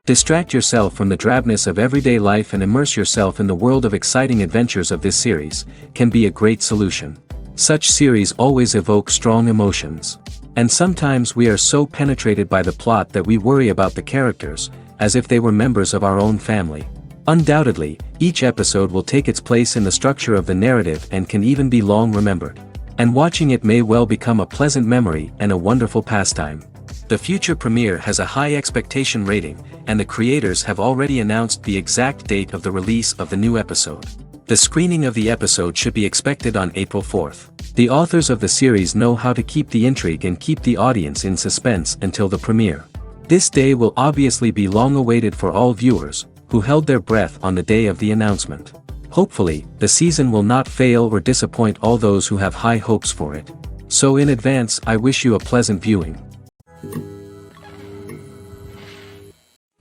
Distract yourself from the drabness of everyday life and immerse yourself in the world of exciting adventures of this series, can be a great solution. Such series always evoke strong emotions. And sometimes we are so penetrated by the plot that we worry about the characters, as if they were members of our own family. Undoubtedly, each episode will take its place in the structure of the narrative and can even be long remembered. And watching it may well become a pleasant memory and a wonderful pastime. The future premiere has a high expectation rating, and the creators have already announced the exact date of the release of the new episode. The screening of the episode should be expected on April 4th. The authors of the series know how to keep the intrigue and keep the audience in suspense until the premiere. This day will obviously be long awaited for all viewers, who held their breath on the day of the announcement. Hopefully, the season will not fail or disappoint all those who have high hopes for it. So in advance, I wish you a pleasant viewing.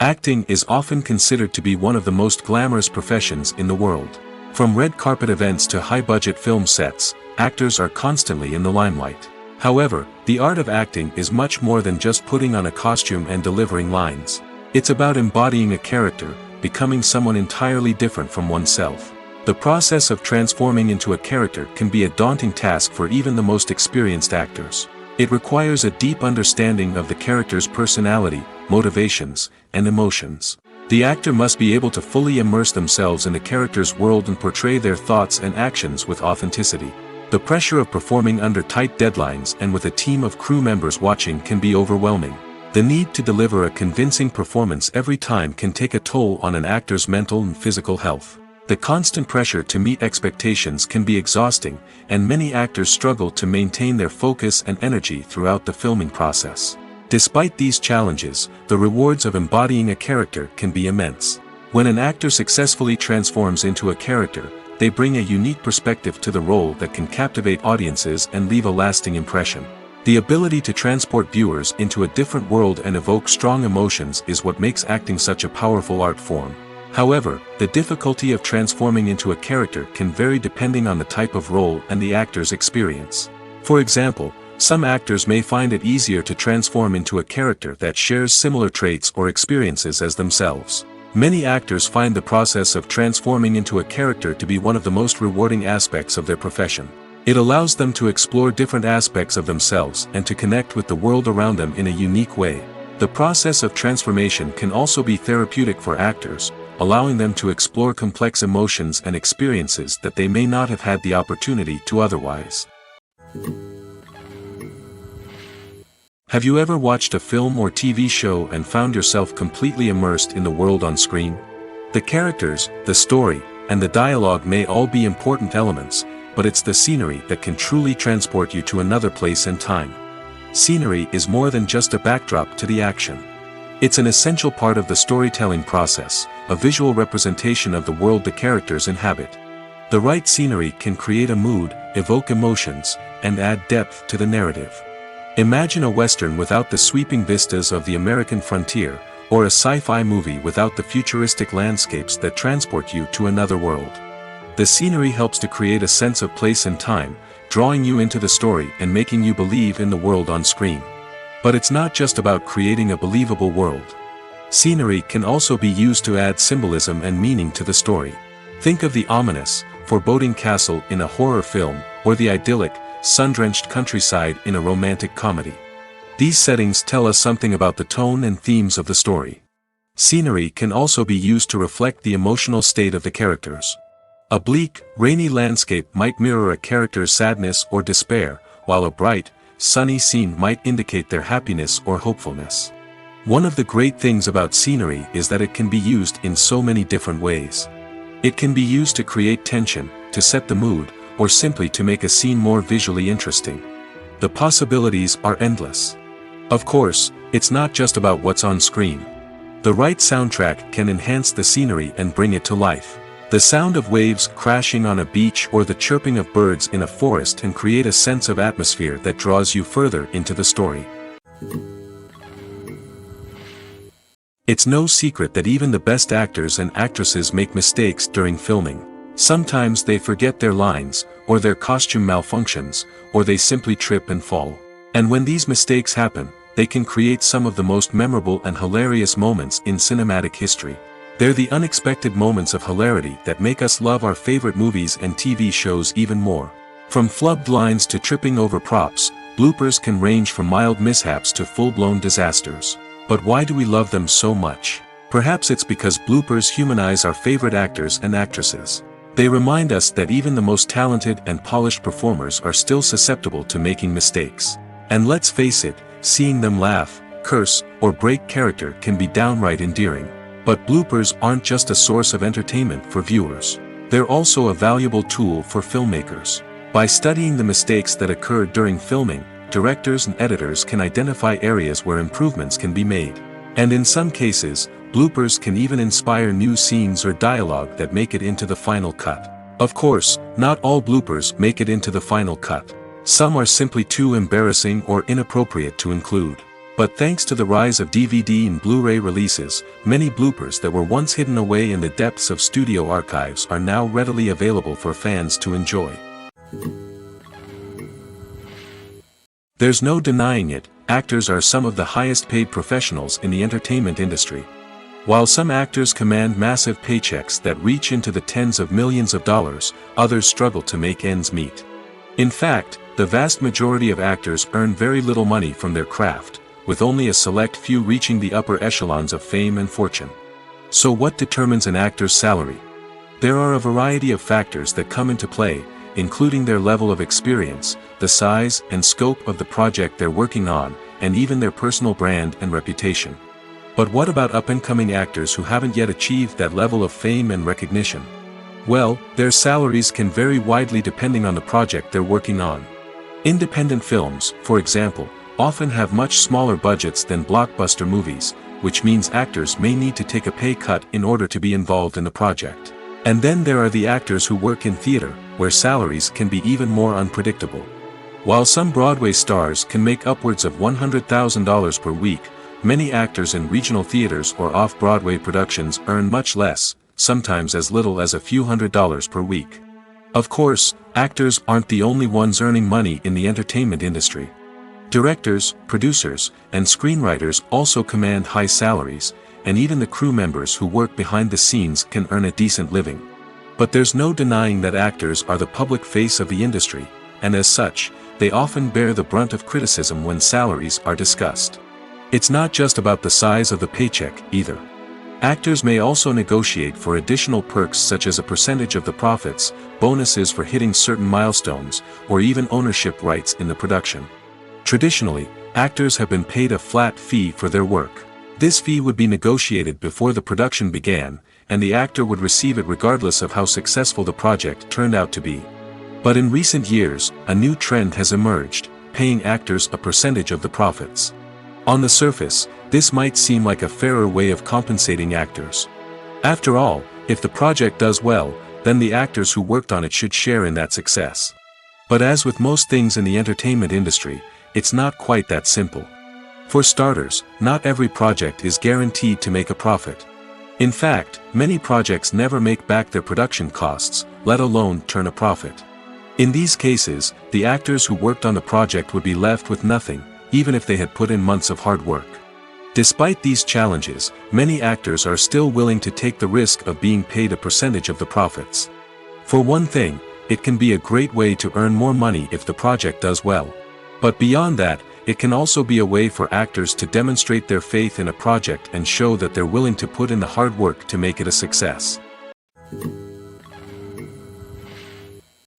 Acting is often considered to be one of the most glamorous professions in the world. From red carpet events to high-budget film sets, actors are constantly in the limelight. However, the art of acting is much more than just putting on a costume and delivering lines. It's about embodying a character, becoming someone entirely different from oneself. The process of transforming into a character can be a daunting task for even the most experienced actors. It requires a deep understanding of the character's personality, motivations, and emotions. The actor must be able to fully immerse themselves in the character's world and portray their thoughts and actions with authenticity. The pressure of performing under tight deadlines and with a team of crew members watching can be overwhelming. The need to deliver a convincing performance every time can take a toll on an actor's mental and physical health. The constant pressure to meet expectations can be exhausting, and many actors struggle to maintain their focus and energy throughout the filming process. Despite these challenges, the rewards of embodying a character can be immense. When an actor successfully transforms into a character, they bring a unique perspective to the role that can captivate audiences and leave a lasting impression. The ability to transport viewers into a different world and evoke strong emotions is what makes acting such a powerful art form. However, the difficulty of transforming into a character can vary depending on the type of role and the actor's experience. For example, some actors may find it easier to transform into a character that shares similar traits or experiences as themselves. Many actors find the process of transforming into a character to be one of the most rewarding aspects of their profession. It allows them to explore different aspects of themselves and to connect with the world around them in a unique way. The process of transformation can also be therapeutic for actors, allowing them to explore complex emotions and experiences that they may not have had the opportunity to otherwise. Have you ever watched a film or TV show and found yourself completely immersed in the world on screen? The characters, the story, and the dialogue may all be important elements, but it's the scenery that can truly transport you to another place and time. Scenery is more than just a backdrop to the action. It's an essential part of the storytelling process, a visual representation of the world the characters inhabit. The right scenery can create a mood, evoke emotions, and add depth to the narrative. Imagine a western without the sweeping vistas of the American frontier, or a sci-fi movie without the futuristic landscapes that transport you to another world. The scenery helps to create a sense of place and time, drawing you into the story and making you believe in the world on screen. But it's not just about creating a believable world. Scenery can also be used to add symbolism and meaning to the story. Think of the ominous, foreboding castle in a horror film, or the idyllic, sun-drenched countryside in a romantic comedy. These settings tell us something about the tone and themes of the story. Scenery can also be used to reflect the emotional state of the characters. A bleak, rainy landscape might mirror a character's sadness or despair, while a bright, sunny scene might indicate their happiness or hopefulness. One of the great things about scenery is that it can be used in so many different ways. It can be used to create tension, to set the mood, or simply to make a scene more visually interesting. The possibilities are endless. Of course, it's not just about what's on screen. The right soundtrack can enhance the scenery and bring it to life. The sound of waves crashing on a beach or the chirping of birds in a forest can create a sense of atmosphere that draws you further into the story. It's no secret that even the best actors and actresses make mistakes during filming. Sometimes they forget their lines, or their costume malfunctions, or they simply trip and fall. And when these mistakes happen, they can create some of the most memorable and hilarious moments in cinematic history. They're the unexpected moments of hilarity that make us love our favorite movies and TV shows even more. From flubbed lines to tripping over props, bloopers can range from mild mishaps to full-blown disasters. But why do we love them so much? Perhaps it's because bloopers humanize our favorite actors and actresses. They remind us that even the most talented and polished performers are still susceptible to making mistakes. And let's face it, seeing them laugh, curse, or break character can be downright endearing. But bloopers aren't just a source of entertainment for viewers. They're also a valuable tool for filmmakers. By studying the mistakes that occurred during filming, directors and editors can identify areas where improvements can be made. And in some cases, bloopers can even inspire new scenes or dialogue that make it into the final cut. Of course, not all bloopers make it into the final cut. Some are simply too embarrassing or inappropriate to include. But thanks to the rise of DVD and Blu-ray releases, many bloopers that were once hidden away in the depths of studio archives are now readily available for fans to enjoy. There's no denying it, actors are some of the highest paid professionals in the entertainment industry. While some actors command massive paychecks that reach into the tens of millions of dollars, others struggle to make ends meet. In fact, the vast majority of actors earn very little money from their craft, with only a select few reaching the upper echelons of fame and fortune. So what determines an actor's salary? There are a variety of factors that come into play, including their level of experience, the size and scope of the project they're working on, and even their personal brand and reputation. But what about up-and-coming actors who haven't yet achieved that level of fame and recognition? Well, their salaries can vary widely depending on the project they're working on. Independent films, for example, often have much smaller budgets than blockbuster movies, which means actors may need to take a pay cut in order to be involved in the project. And then there are the actors who work in theater, where salaries can be even more unpredictable. While some Broadway stars can make upwards of $100,000 per week, many actors in regional theaters or off-Broadway productions earn much less, sometimes as little as a few $100s per week. Of course, actors aren't the only ones earning money in the entertainment industry. Directors, producers, and screenwriters also command high salaries, and even the crew members who work behind the scenes can earn a decent living. But there's no denying that actors are the public face of the industry, and as such, they often bear the brunt of criticism when salaries are discussed. It's not just about the size of the paycheck, either. Actors may also negotiate for additional perks such as a percentage of the profits, bonuses for hitting certain milestones, or even ownership rights in the production. Traditionally, actors have been paid a flat fee for their work. This fee would be negotiated before the production began, and the actor would receive it regardless of how successful the project turned out to be. But in recent years, a new trend has emerged, paying actors a percentage of the profits. On the surface, this might seem like a fairer way of compensating actors. After all, if the project does well, then the actors who worked on it should share in that success. But as with most things in the entertainment industry, it's not quite that simple. For starters, not every project is guaranteed to make a profit. In fact, many projects never make back their production costs, let alone turn a profit. In these cases, the actors who worked on the project would be left with nothing, even if they had put in months of hard work. Despite these challenges, many actors are still willing to take the risk of being paid a percentage of the profits. For one thing, it can be a great way to earn more money if the project does well. But beyond that, it can also be a way for actors to demonstrate their faith in a project and show that they're willing to put in the hard work to make it a success.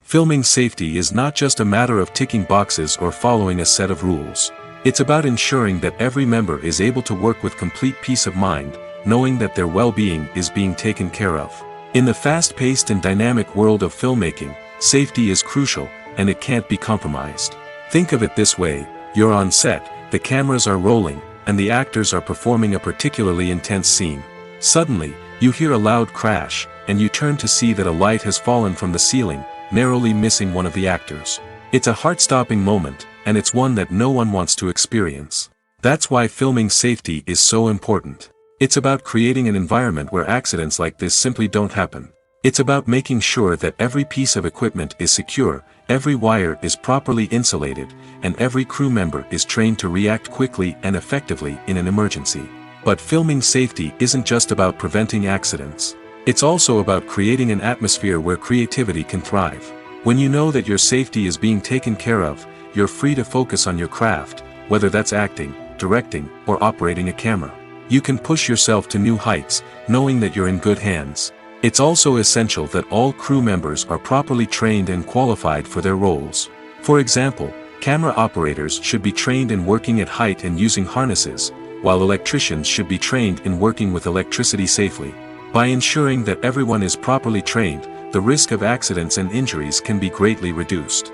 Filming safety is not just a matter of ticking boxes or following a set of rules. It's about ensuring that every member is able to work with complete peace of mind, knowing that their well-being is being taken care of. In the fast-paced and dynamic world of filmmaking, safety is crucial, and it can't be compromised. Think of it this way, you're on set, the cameras are rolling, and the actors are performing a particularly intense scene. Suddenly, you hear a loud crash, and you turn to see that a light has fallen from the ceiling, narrowly missing one of the actors. It's a heart-stopping moment, and it's one that no one wants to experience. That's why filming safety is so important. It's about creating an environment where accidents like this simply don't happen. It's about making sure that every piece of equipment is secure, every wire is properly insulated, and every crew member is trained to react quickly and effectively in an emergency. But filming safety isn't just about preventing accidents. It's also about creating an atmosphere where creativity can thrive. When you know that your safety is being taken care of, you're free to focus on your craft, whether that's acting, directing, or operating a camera. You can push yourself to new heights, knowing that you're in good hands. It's also essential that all crew members are properly trained and qualified for their roles. For example, camera operators should be trained in working at height and using harnesses, while electricians should be trained in working with electricity safely. By ensuring that everyone is properly trained, the risk of accidents and injuries can be greatly reduced.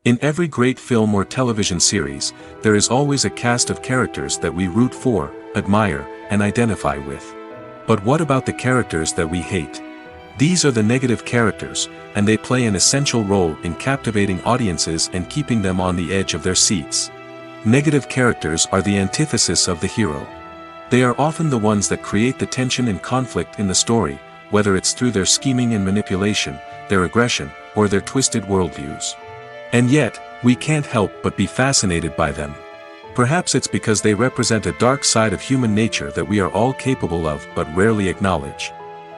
In every great film or television series, there is always a cast of characters that we root for, admire, and identify with. But what about the characters that we hate? These are the negative characters, and they play an essential role in captivating audiences and keeping them on the edge of their seats. Negative characters are the antithesis of the hero. They are often the ones that create the tension and conflict in the story, whether it's through their scheming and manipulation, their aggression, or their twisted worldviews. And yet, we can't help but be fascinated by them. Perhaps it's because they represent a dark side of human nature that we are all capable of but rarely acknowledge.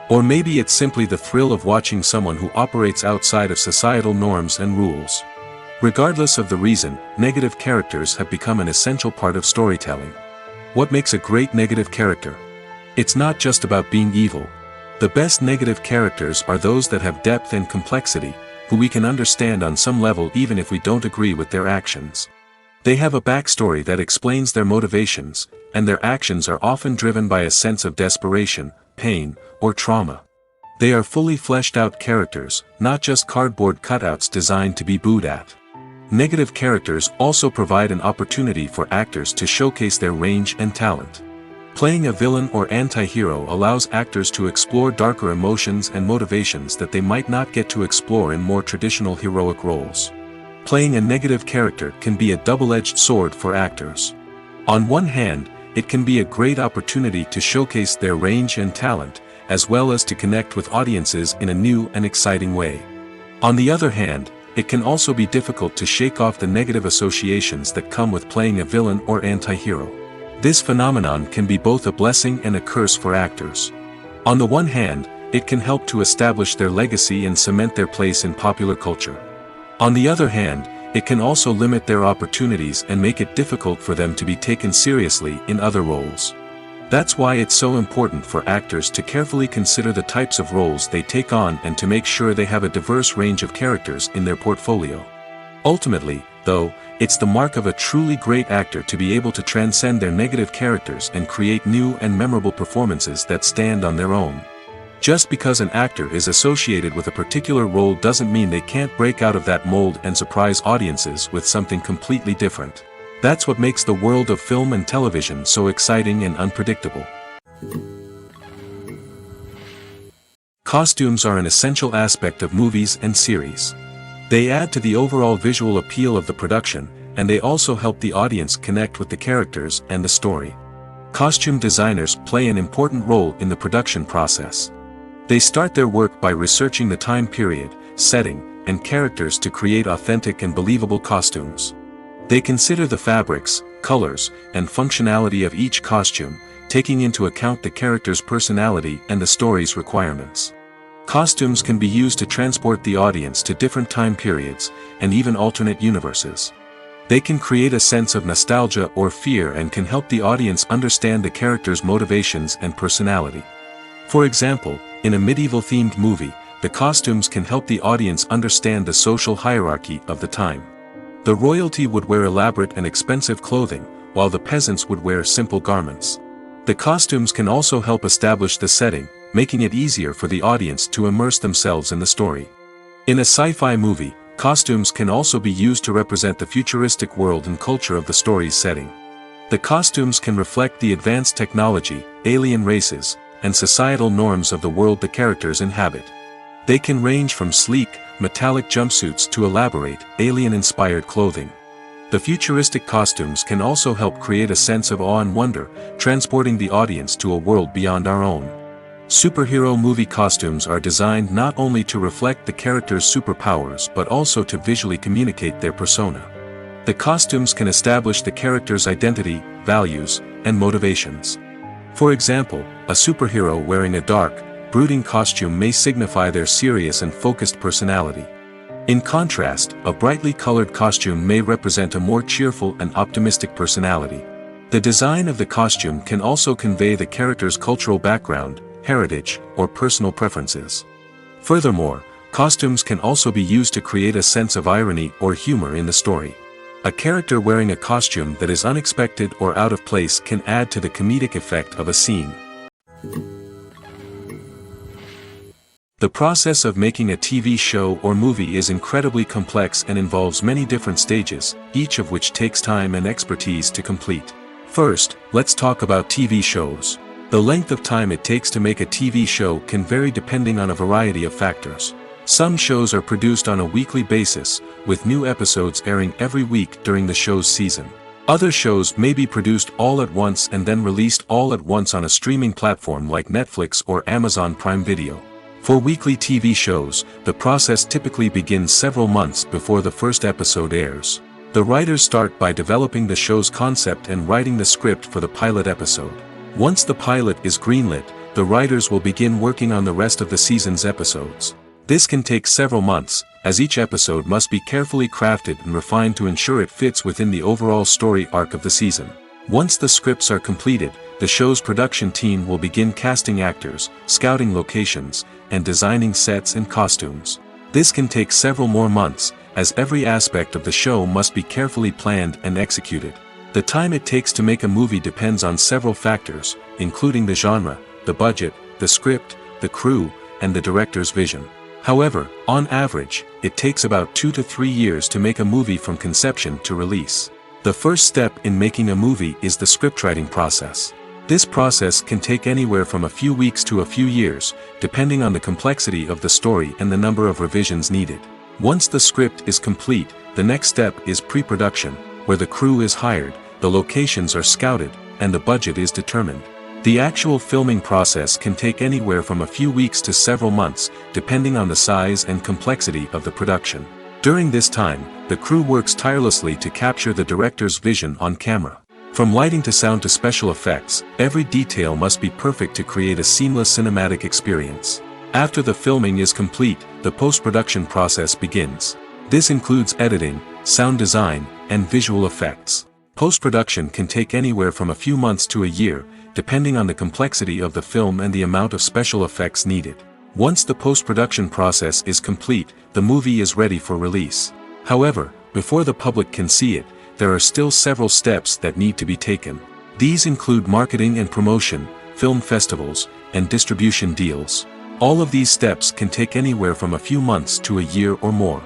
Or maybe it's simply the thrill of watching someone who operates outside of societal norms and rules. Regardless of the reason, negative characters have become an essential part of storytelling. What makes a great negative character? It's not just about being evil. The best negative characters are those that have depth and complexity, who we can understand on some level even if we don't agree with their actions. They have a backstory that explains their motivations, and their actions are often driven by a sense of desperation, pain, or trauma. They are fully fleshed out characters, not just cardboard cutouts designed to be booed at. Negative characters also provide an opportunity for actors to showcase their range and talent. Playing a villain or anti-hero allows actors to explore darker emotions and motivations that they might not get to explore in more traditional heroic roles. Playing a negative character can be a double-edged sword for actors. On one hand, it can be a great opportunity to showcase their range and talent, as well as to connect with audiences in a new and exciting way. On the other hand, it can also be difficult to shake off the negative associations that come with playing a villain or anti-hero. This phenomenon can be both a blessing and a curse for actors. On the one hand, it can help to establish their legacy and cement their place in popular culture. On the other hand, it can also limit their opportunities and make it difficult for them to be taken seriously in other roles. That's why it's so important for actors to carefully consider the types of roles they take on and to make sure they have a diverse range of characters in their portfolio. Ultimately, though, it's the mark of a truly great actor to be able to transcend their negative characters and create new and memorable performances that stand on their own. Just because an actor is associated with a particular role doesn't mean they can't break out of that mold and surprise audiences with something completely different. That's what makes the world of film and television so exciting and unpredictable. Costumes are an essential aspect of movies and series. They add to the overall visual appeal of the production, and they also help the audience connect with the characters and the story. Costume designers play an important role in the production process. They start their work by researching the time period, setting, and characters to create authentic and believable costumes. They consider the fabrics, colors, and functionality of each costume, taking into account the character's personality and the story's requirements. Costumes can be used to transport the audience to different time periods, and even alternate universes. They can create a sense of nostalgia or fear and can help the audience understand the character's motivations and personality. For example, in a medieval-themed movie, the costumes can help the audience understand the social hierarchy of the time. The royalty would wear elaborate and expensive clothing, while the peasants would wear simple garments. The costumes can also help establish the setting, making it easier for the audience to immerse themselves in the story. In a sci-fi movie, costumes can also be used to represent the futuristic world and culture of the story's setting. The costumes can reflect the advanced technology, alien races, and societal norms of the world the characters inhabit. They can range from sleek, metallic jumpsuits to elaborate, alien-inspired clothing. The futuristic costumes can also help create a sense of awe and wonder, transporting the audience to a world beyond our own. Superhero movie costumes are designed not only to reflect the character's superpowers but also to visually communicate their persona. The costumes can establish the character's identity, values, and motivations. For example, a superhero wearing a dark, brooding costume may signify their serious and focused personality. In contrast, a brightly colored costume may represent a more cheerful and optimistic personality. The design of the costume can also convey the character's cultural background, heritage, or personal preferences. Furthermore, costumes can also be used to create a sense of irony or humor in the story. A character wearing a costume that is unexpected or out of place can add to the comedic effect of a scene. The process of making a TV show or movie is incredibly complex and involves many different stages, each of which takes time and expertise to complete. First, let's talk about TV shows. The length of time it takes to make a TV show can vary depending on a variety of factors. Some shows are produced on a weekly basis, with new episodes airing every week during the show's season. Other shows may be produced all at once and then released all at once on a streaming platform like Netflix or Amazon Prime Video. For weekly TV shows, the process typically begins several months before the first episode airs. The writers start by developing the show's concept and writing the script for the pilot episode. Once the pilot is greenlit, the writers will begin working on the rest of the season's episodes. This can take several months, as each episode must be carefully crafted and refined to ensure it fits within the overall story arc of the season. Once the scripts are completed, the show's production team will begin casting actors, scouting locations, and designing sets and costumes. This can take several more months, as every aspect of the show must be carefully planned and executed. The time it takes to make a movie depends on several factors, including the genre, the budget, the script, the crew, and the director's vision. However, on average, it takes about 2 to 3 years to make a movie from conception to release. The first step in making a movie is the scriptwriting process. This process can take anywhere from a few weeks to a few years, depending on the complexity of the story and the number of revisions needed. Once the script is complete, the next step is pre-production, where the crew is hired, the locations are scouted, and the budget is determined. The actual filming process can take anywhere from a few weeks to several months, depending on the size and complexity of the production. During this time, the crew works tirelessly to capture the director's vision on camera. From lighting to sound to special effects, every detail must be perfect to create a seamless cinematic experience. After the filming is complete, the post-production process begins. This includes editing, sound design, and visual effects. Post-production can take anywhere from a few months to a year, depending on the complexity of the film and the amount of special effects needed. Once the post-production process is complete, the movie is ready for release. However, before the public can see it, there are still several steps that need to be taken. These include marketing and promotion, film festivals, and distribution deals. All of these steps can take anywhere from a few months to a year or more.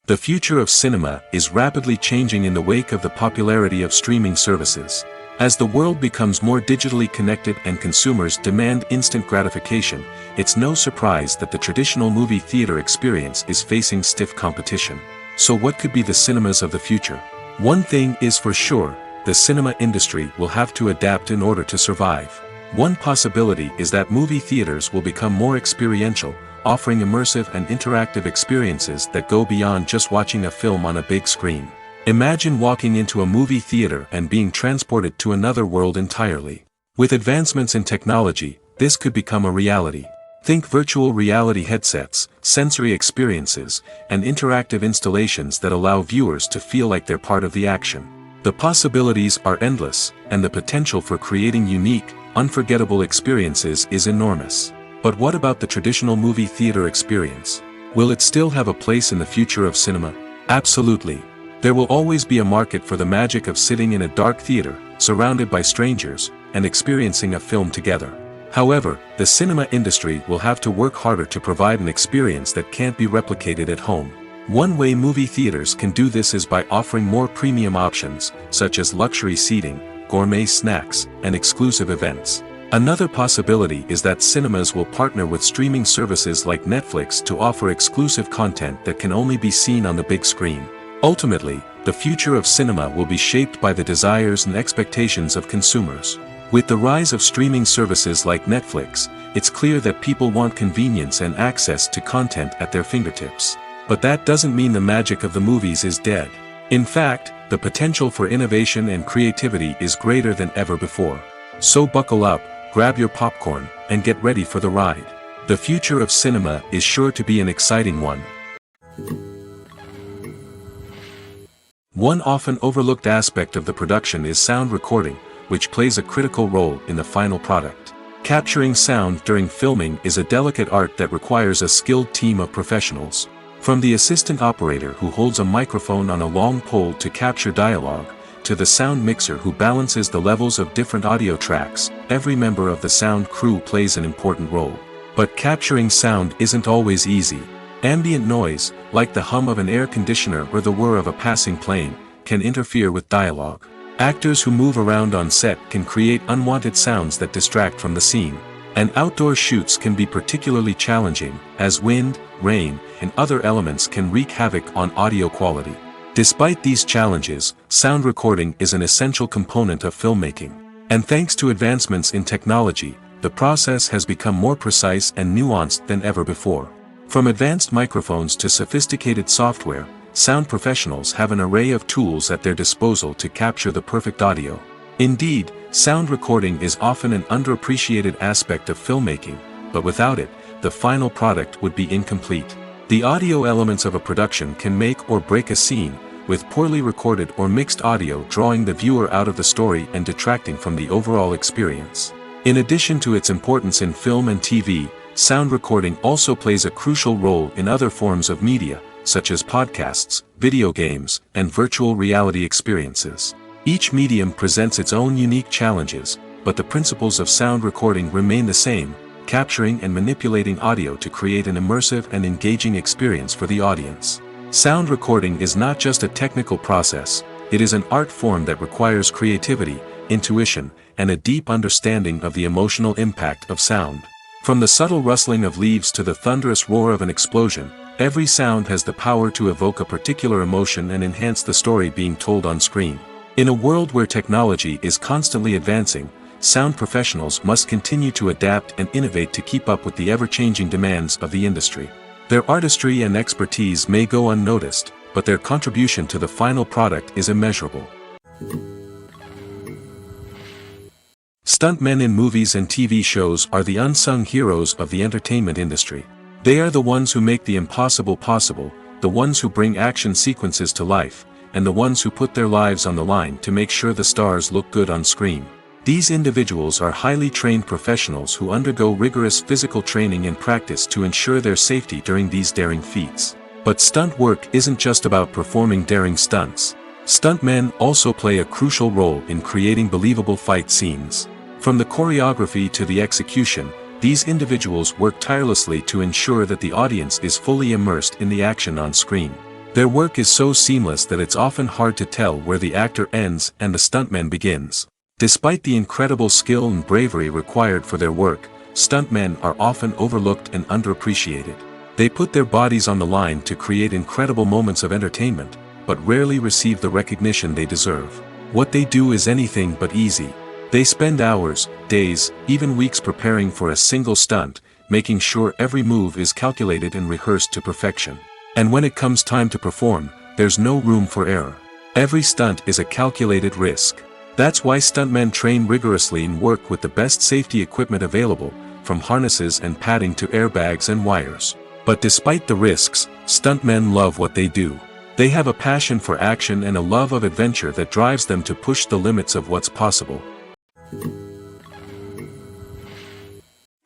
The future of cinema is rapidly changing in the wake of the popularity of streaming services. As the world becomes more digitally connected and consumers demand instant gratification, it's no surprise that the traditional movie theater experience is facing stiff competition. So what could be the cinemas of the future? One thing is for sure, the cinema industry will have to adapt in order to survive. One possibility is that movie theaters will become more experiential, offering immersive and interactive experiences that go beyond just watching a film on a big screen. Imagine walking into a movie theater and being transported to another world entirely. With advancements in technology, this could become a reality. Think virtual reality headsets, sensory experiences, and interactive installations that allow viewers to feel like they're part of the action. The possibilities are endless, and the potential for creating unique, unforgettable experiences is enormous. But what about the traditional movie theater experience? Will it still have a place in the future of cinema? Absolutely. There will always be a market for the magic of sitting in a dark theater, surrounded by strangers, and experiencing a film together. However, the cinema industry will have to work harder to provide an experience that can't be replicated at home. One way movie theaters can do this is by offering more premium options, such as luxury seating, gourmet snacks, and exclusive events. Another possibility is that cinemas will partner with streaming services like Netflix to offer exclusive content that can only be seen on the big screen. Ultimately, the future of cinema will be shaped by the desires and expectations of consumers. With the rise of streaming services like Netflix, it's clear that people want convenience and access to content at their fingertips. But that doesn't mean the magic of the movies is dead. In fact, the potential for innovation and creativity is greater than ever before. So buckle up, grab your popcorn, and get ready for the ride. The future of cinema is sure to be an exciting one. One often overlooked aspect of the production is sound recording, which plays a critical role in the final product. Capturing sound during filming is a delicate art that requires a skilled team of professionals. From the assistant operator who holds a microphone on a long pole to capture dialogue, to the sound mixer who balances the levels of different audio tracks, every member of the sound crew plays an important role. But capturing sound isn't always easy. Ambient noise, like the hum of an air conditioner or the whir of a passing plane, can interfere with dialogue. Actors who move around on set can create unwanted sounds that distract from the scene. And outdoor shoots can be particularly challenging, as wind, rain, and other elements can wreak havoc on audio quality. Despite these challenges, sound recording is an essential component of filmmaking. And thanks to advancements in technology, the process has become more precise and nuanced than ever before. From advanced microphones to sophisticated software, sound professionals have an array of tools at their disposal to capture the perfect audio. Indeed, sound recording is often an underappreciated aspect of filmmaking, but without it, the final product would be incomplete. The audio elements of a production can make or break a scene, with poorly recorded or mixed audio drawing the viewer out of the story and detracting from the overall experience. In addition to its importance in film and TV, sound recording also plays a crucial role in other forms of media, such as podcasts, video games, and virtual reality experiences. Each medium presents its own unique challenges, but the principles of sound recording remain the same: capturing and manipulating audio to create an immersive and engaging experience for the audience. Sound recording is not just a technical process, it is an art form that requires creativity, intuition, and a deep understanding of the emotional impact of sound. From the subtle rustling of leaves to the thunderous roar of an explosion, every sound has the power to evoke a particular emotion and enhance the story being told on screen. In a world where technology is constantly advancing, sound professionals must continue to adapt and innovate to keep up with the ever-changing demands of the industry. Their artistry and expertise may go unnoticed, but their contribution to the final product is immeasurable. Stuntmen in movies and TV shows are the unsung heroes of the entertainment industry. They are the ones who make the impossible possible, the ones who bring action sequences to life, and the ones who put their lives on the line to make sure the stars look good on screen. These individuals are highly trained professionals who undergo rigorous physical training and practice to ensure their safety during these daring feats. But stunt work isn't just about performing daring stunts. Stuntmen also play a crucial role in creating believable fight scenes. From the choreography to the execution, these individuals work tirelessly to ensure that the audience is fully immersed in the action on screen. Their work is so seamless that it's often hard to tell where the actor ends and the stuntman begins. Despite the incredible skill and bravery required for their work, stuntmen are often overlooked and underappreciated. They put their bodies on the line to create incredible moments of entertainment, but rarely receive the recognition they deserve. What they do is anything but easy. They spend hours, days, even weeks preparing for a single stunt, making sure every move is calculated and rehearsed to perfection. And when it comes time to perform, there's no room for error. Every stunt is a calculated risk. That's why stuntmen train rigorously and work with the best safety equipment available, from harnesses and padding to airbags and wires. But despite the risks, stuntmen love what they do. They have a passion for action and a love of adventure that drives them to push the limits of what's possible.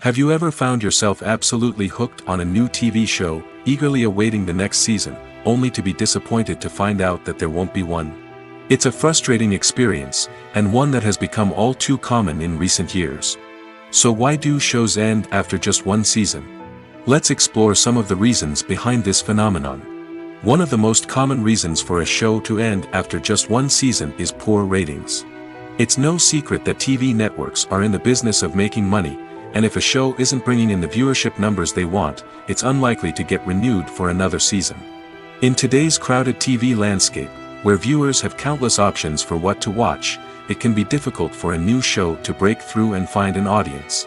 Have you ever found yourself absolutely hooked on a new TV show, eagerly awaiting the next season, only to be disappointed to find out that there won't be one? It's a frustrating experience, and one that has become all too common in recent years. So why do shows end after just one season? Let's explore some of the reasons behind this phenomenon. One of the most common reasons for a show to end after just one season is poor ratings. It's no secret that TV networks are in the business of making money, and if a show isn't bringing in the viewership numbers they want, it's unlikely to get renewed for another season. In today's crowded TV landscape, where viewers have countless options for what to watch, it can be difficult for a new show to break through and find an audience.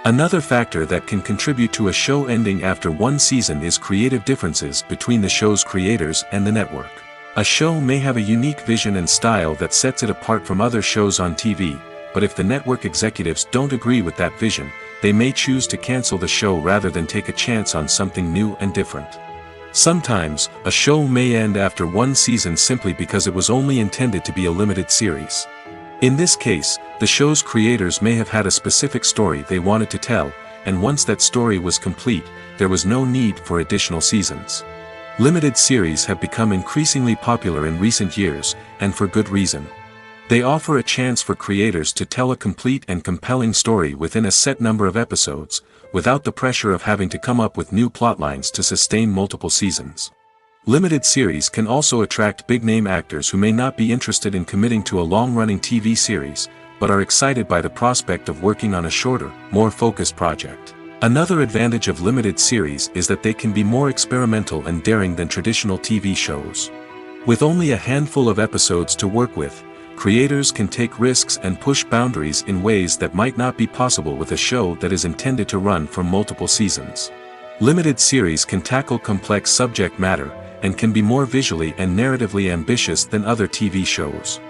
Another factor that can contribute to a show ending after one season is creative differences between the show's creators and the network. A show may have a unique vision and style that sets it apart from other shows on TV, but if the network executives don't agree with that vision, they may choose to cancel the show rather than take a chance on something new and different. Sometimes, a show may end after one season simply because it was only intended to be a limited series. In this case, the show's creators may have had a specific story they wanted to tell, and once that story was complete, there was no need for additional seasons. Limited series have become increasingly popular in recent years, and for good reason. They offer a chance for creators to tell a complete and compelling story within a set number of episodes, without the pressure of having to come up with new plotlines to sustain multiple seasons. Limited series can also attract big-name actors who may not be interested in committing to a long-running TV series, but are excited by the prospect of working on a shorter, more focused project. Another advantage of limited series is that they can be more experimental and daring than traditional TV shows. With only a handful of episodes to work with, creators can take risks and push boundaries in ways that might not be possible with a show that is intended to run for multiple seasons. Limited series can tackle complex subject matter, and can be more visually and narratively ambitious than other TV shows.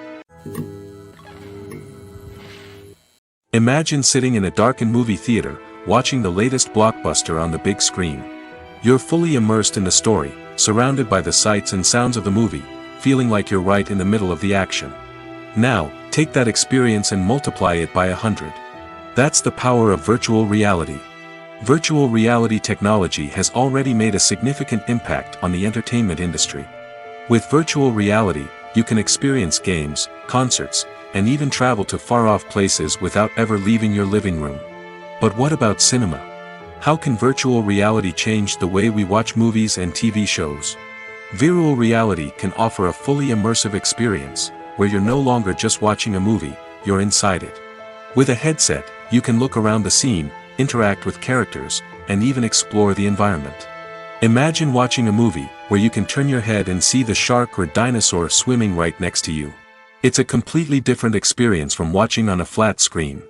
Imagine sitting in a darkened movie theater, watching the latest blockbuster on the big screen. You're fully immersed in the story, surrounded by the sights and sounds of the movie, feeling like you're right in the middle of the action. Now, take that experience and multiply it by 100. That's the power of virtual reality. Virtual reality technology has already made a significant impact on the entertainment industry. With virtual reality, you can experience games, concerts, and even travel to far-off places without ever leaving your living room. But what about cinema? How can virtual reality change the way we watch movies and TV shows? Virtual reality can offer a fully immersive experience, where you're no longer just watching a movie, you're inside it. With a headset, you can look around the scene, interact with characters, and even explore the environment. Imagine watching a movie where you can turn your head and see the shark or dinosaur swimming right next to you. It's a completely different experience from watching on a flat screen.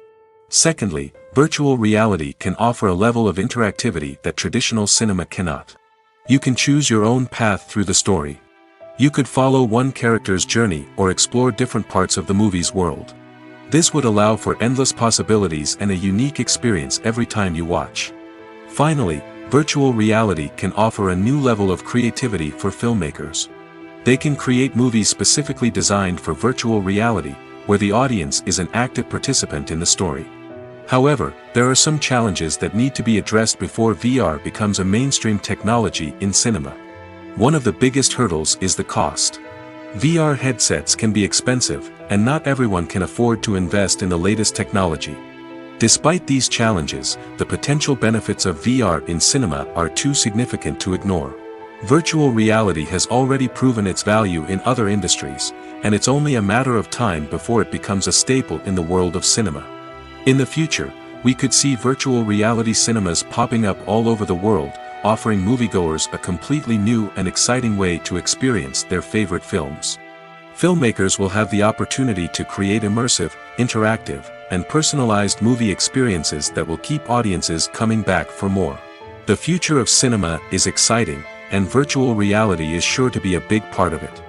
Secondly, virtual reality can offer a level of interactivity that traditional cinema cannot. You can choose your own path through the story. You could follow one character's journey or explore different parts of the movie's world. This would allow for endless possibilities and a unique experience every time you watch. Finally, virtual reality can offer a new level of creativity for filmmakers. They can create movies specifically designed for virtual reality, where the audience is an active participant in the story. However, there are some challenges that need to be addressed before VR becomes a mainstream technology in cinema. One of the biggest hurdles is the cost. VR headsets can be expensive, and not everyone can afford to invest in the latest technology. Despite these challenges, the potential benefits of VR in cinema are too significant to ignore. Virtual reality has already proven its value in other industries, and it's only a matter of time before it becomes a staple in the world of cinema. In the future, we could see virtual reality cinemas popping up all over the world, offering moviegoers a completely new and exciting way to experience their favorite films. Filmmakers will have the opportunity to create immersive, interactive, and personalized movie experiences that will keep audiences coming back for more. The future of cinema is exciting, and virtual reality is sure to be a big part of it.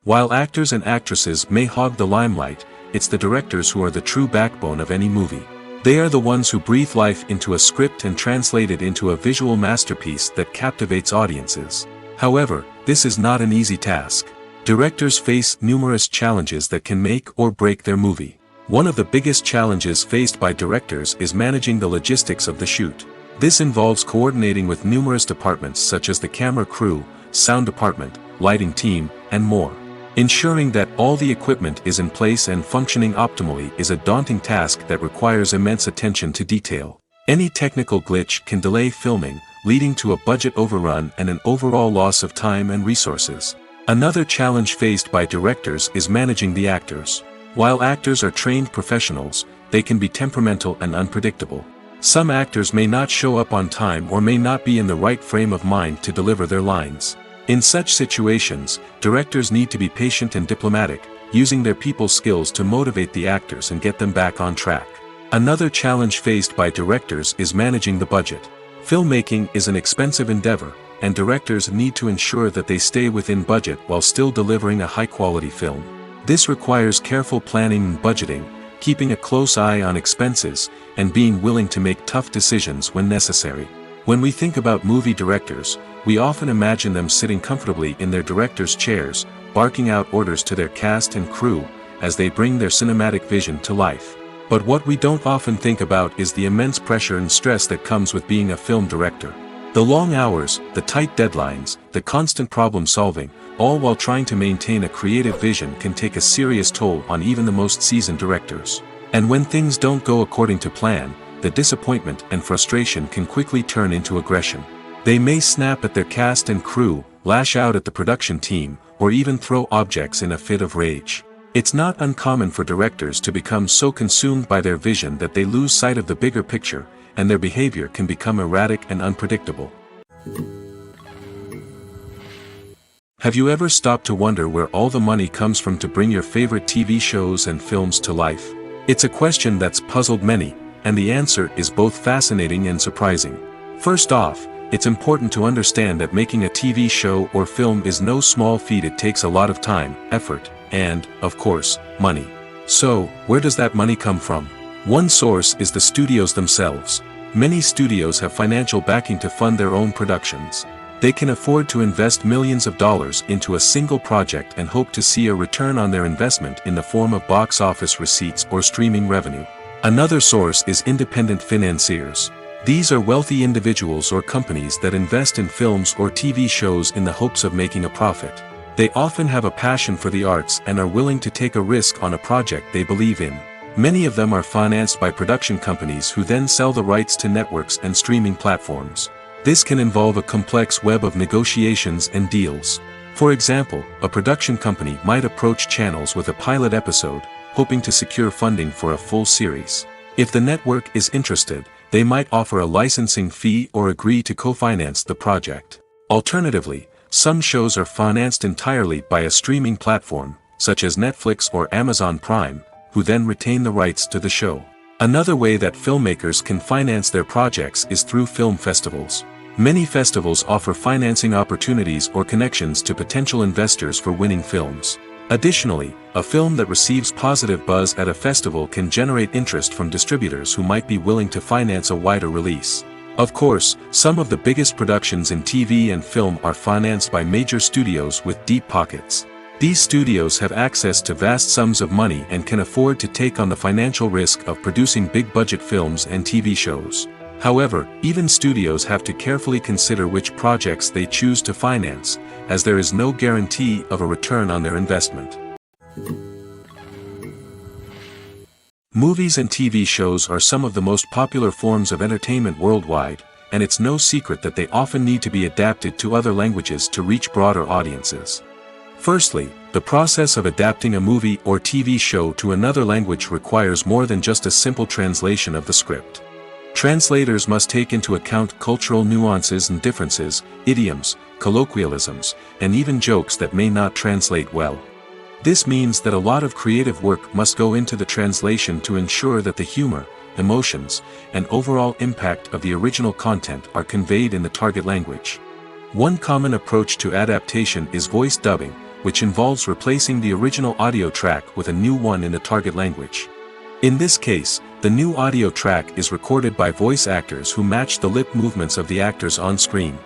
While actors and actresses may hog the limelight, it's the directors who are the true backbone of any movie. They are the ones who breathe life into a script and translate it into a visual masterpiece that captivates audiences. However, this is not an easy task. Directors face numerous challenges that can make or break their movie. One of the biggest challenges faced by directors is managing the logistics of the shoot. This involves coordinating with numerous departments such as the camera crew, sound department, lighting team, and more. Ensuring that all the equipment is in place and functioning optimally is a daunting task that requires immense attention to detail. Any technical glitch can delay filming, leading to a budget overrun and an overall loss of time and resources. Another challenge faced by directors is managing the actors. While actors are trained professionals, they can be temperamental and unpredictable. Some actors may not show up on time or may not be in the right frame of mind to deliver their lines. In such situations, directors need to be patient and diplomatic, using their people skills to motivate the actors and get them back on track. Another challenge faced by directors is managing the budget. Filmmaking is an expensive endeavor, and directors need to ensure that they stay within budget while still delivering a high-quality film. This requires careful planning and budgeting, keeping a close eye on expenses, and being willing to make tough decisions when necessary. When we think about movie directors, we often imagine them sitting comfortably in their director's chairs, barking out orders to their cast and crew, as they bring their cinematic vision to life. But what we don't often think about is the immense pressure and stress that comes with being a film director. The long hours, the tight deadlines, the constant problem-solving, all while trying to maintain a creative vision can take a serious toll on even the most seasoned directors. And when things don't go according to plan, the disappointment and frustration can quickly turn into aggression. They may snap at their cast and crew, lash out at the production team, or even throw objects in a fit of rage. It's not uncommon for directors to become so consumed by their vision that they lose sight of the bigger picture, and their behavior can become erratic and unpredictable. Have you ever stopped to wonder where all the money comes from to bring your favorite TV shows and films to life? It's a question that's puzzled many, and the answer is both fascinating and surprising. First off, it's important to understand that making a TV show or film is no small feat. It takes a lot of time, effort, and, of course, money. So, where does that money come from? One source is the studios themselves. Many studios have financial backing to fund their own productions. They can afford to invest millions of dollars into a single project and hope to see a return on their investment in the form of box office receipts or streaming revenue. Another source is independent financiers. These are wealthy individuals or companies that invest in films or TV shows in the hopes of making a profit. They often have a passion for the arts and are willing to take a risk on a project they believe in. Many of them are financed by production companies who then sell the rights to networks and streaming platforms. This can involve a complex web of negotiations and deals. For example, a production company might approach channels with a pilot episode, hoping to secure funding for a full series. If the network is interested, they might offer a licensing fee or agree to co-finance the project. Alternatively, some shows are financed entirely by a streaming platform, such as Netflix or Amazon Prime, who then retain the rights to the show. Another way that filmmakers can finance their projects is through film festivals. Many festivals offer financing opportunities or connections to potential investors for winning films. Additionally, a film that receives positive buzz at a festival can generate interest from distributors who might be willing to finance a wider release. Of course, some of the biggest productions in TV and film are financed by major studios with deep pockets. These studios have access to vast sums of money and can afford to take on the financial risk of producing big-budget films and TV shows. However, even studios have to carefully consider which projects they choose to finance, as there is no guarantee of a return on their investment. Movies and TV shows are some of the most popular forms of entertainment worldwide, and it's no secret that they often need to be adapted to other languages to reach broader audiences. Firstly, the process of adapting a movie or TV show to another language requires more than just a simple translation of the script. Translators must take into account cultural nuances and differences, idioms, colloquialisms, and even jokes that may not translate well. This means that a lot of creative work must go into the translation to ensure that the humor, emotions, and overall impact of the original content are conveyed in the target language. One common approach to adaptation is voice dubbing, which involves replacing the original audio track with a new one in the target language. In this case, the new audio track is recorded by voice actors who match the lip movements of the actors on screen.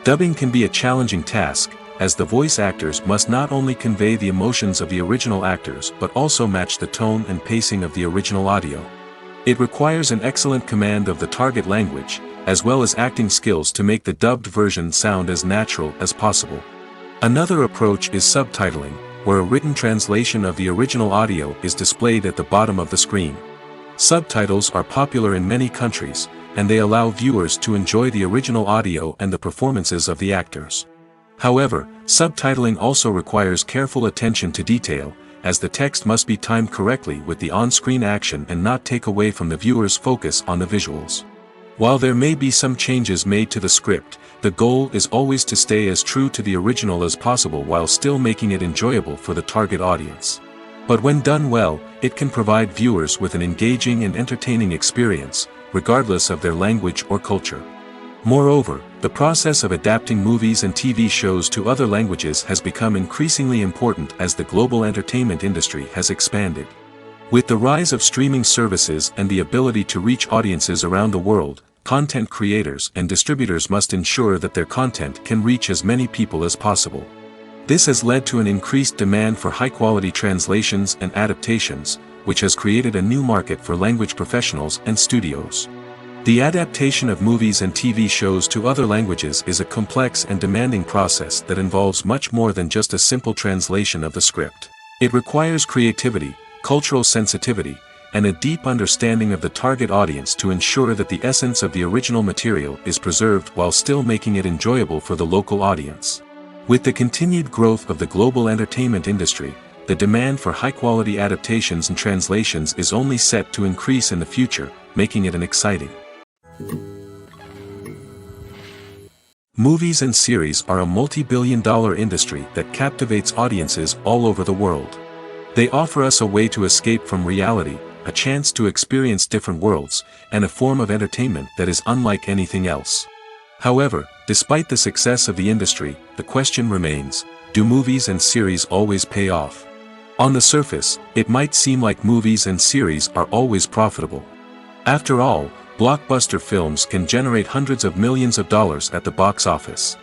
Dubbing can be a challenging task, as the voice actors must not only convey the emotions of the original actors but also match the tone and pacing of the original audio. It requires an excellent command of the target language, as well as acting skills to make the dubbed version sound as natural as possible. Another approach is subtitling, where a written translation of the original audio is displayed at the bottom of the screen. Subtitles are popular in many countries, and they allow viewers to enjoy the original audio and the performances of the actors. However, subtitling also requires careful attention to detail, as the text must be timed correctly with the on-screen action and not take away from the viewer's focus on the visuals. While there may be some changes made to the script, the goal is always to stay as true to the original as possible while still making it enjoyable for the target audience. But when done well, it can provide viewers with an engaging and entertaining experience, regardless of their language or culture. Moreover, the process of adapting movies and TV shows to other languages has become increasingly important as the global entertainment industry has expanded. With the rise of streaming services and the ability to reach audiences around the world, content creators and distributors must ensure that their content can reach as many people as possible. This has led to an increased demand for high-quality translations and adaptations, which has created a new market for language professionals and studios. The adaptation of movies and TV shows to other languages is a complex and demanding process that involves much more than just a simple translation of the script. It requires creativity, cultural sensitivity, and a deep understanding of the target audience to ensure that the essence of the original material is preserved while still making it enjoyable for the local audience. With the continued growth of the global entertainment industry, the demand for high-quality adaptations and translations is only set to increase in the future, making it an exciting. Movies and series are a multi-billion-dollar industry that captivates audiences all over the world. They offer us a way to escape from reality, a chance to experience different worlds, and a form of entertainment that is unlike anything else. However, despite the success of the industry, the question remains, do movies and series always pay off? On the surface, it might seem like movies and series are always profitable. After all, blockbuster films can generate hundreds of millions of dollars at the box office.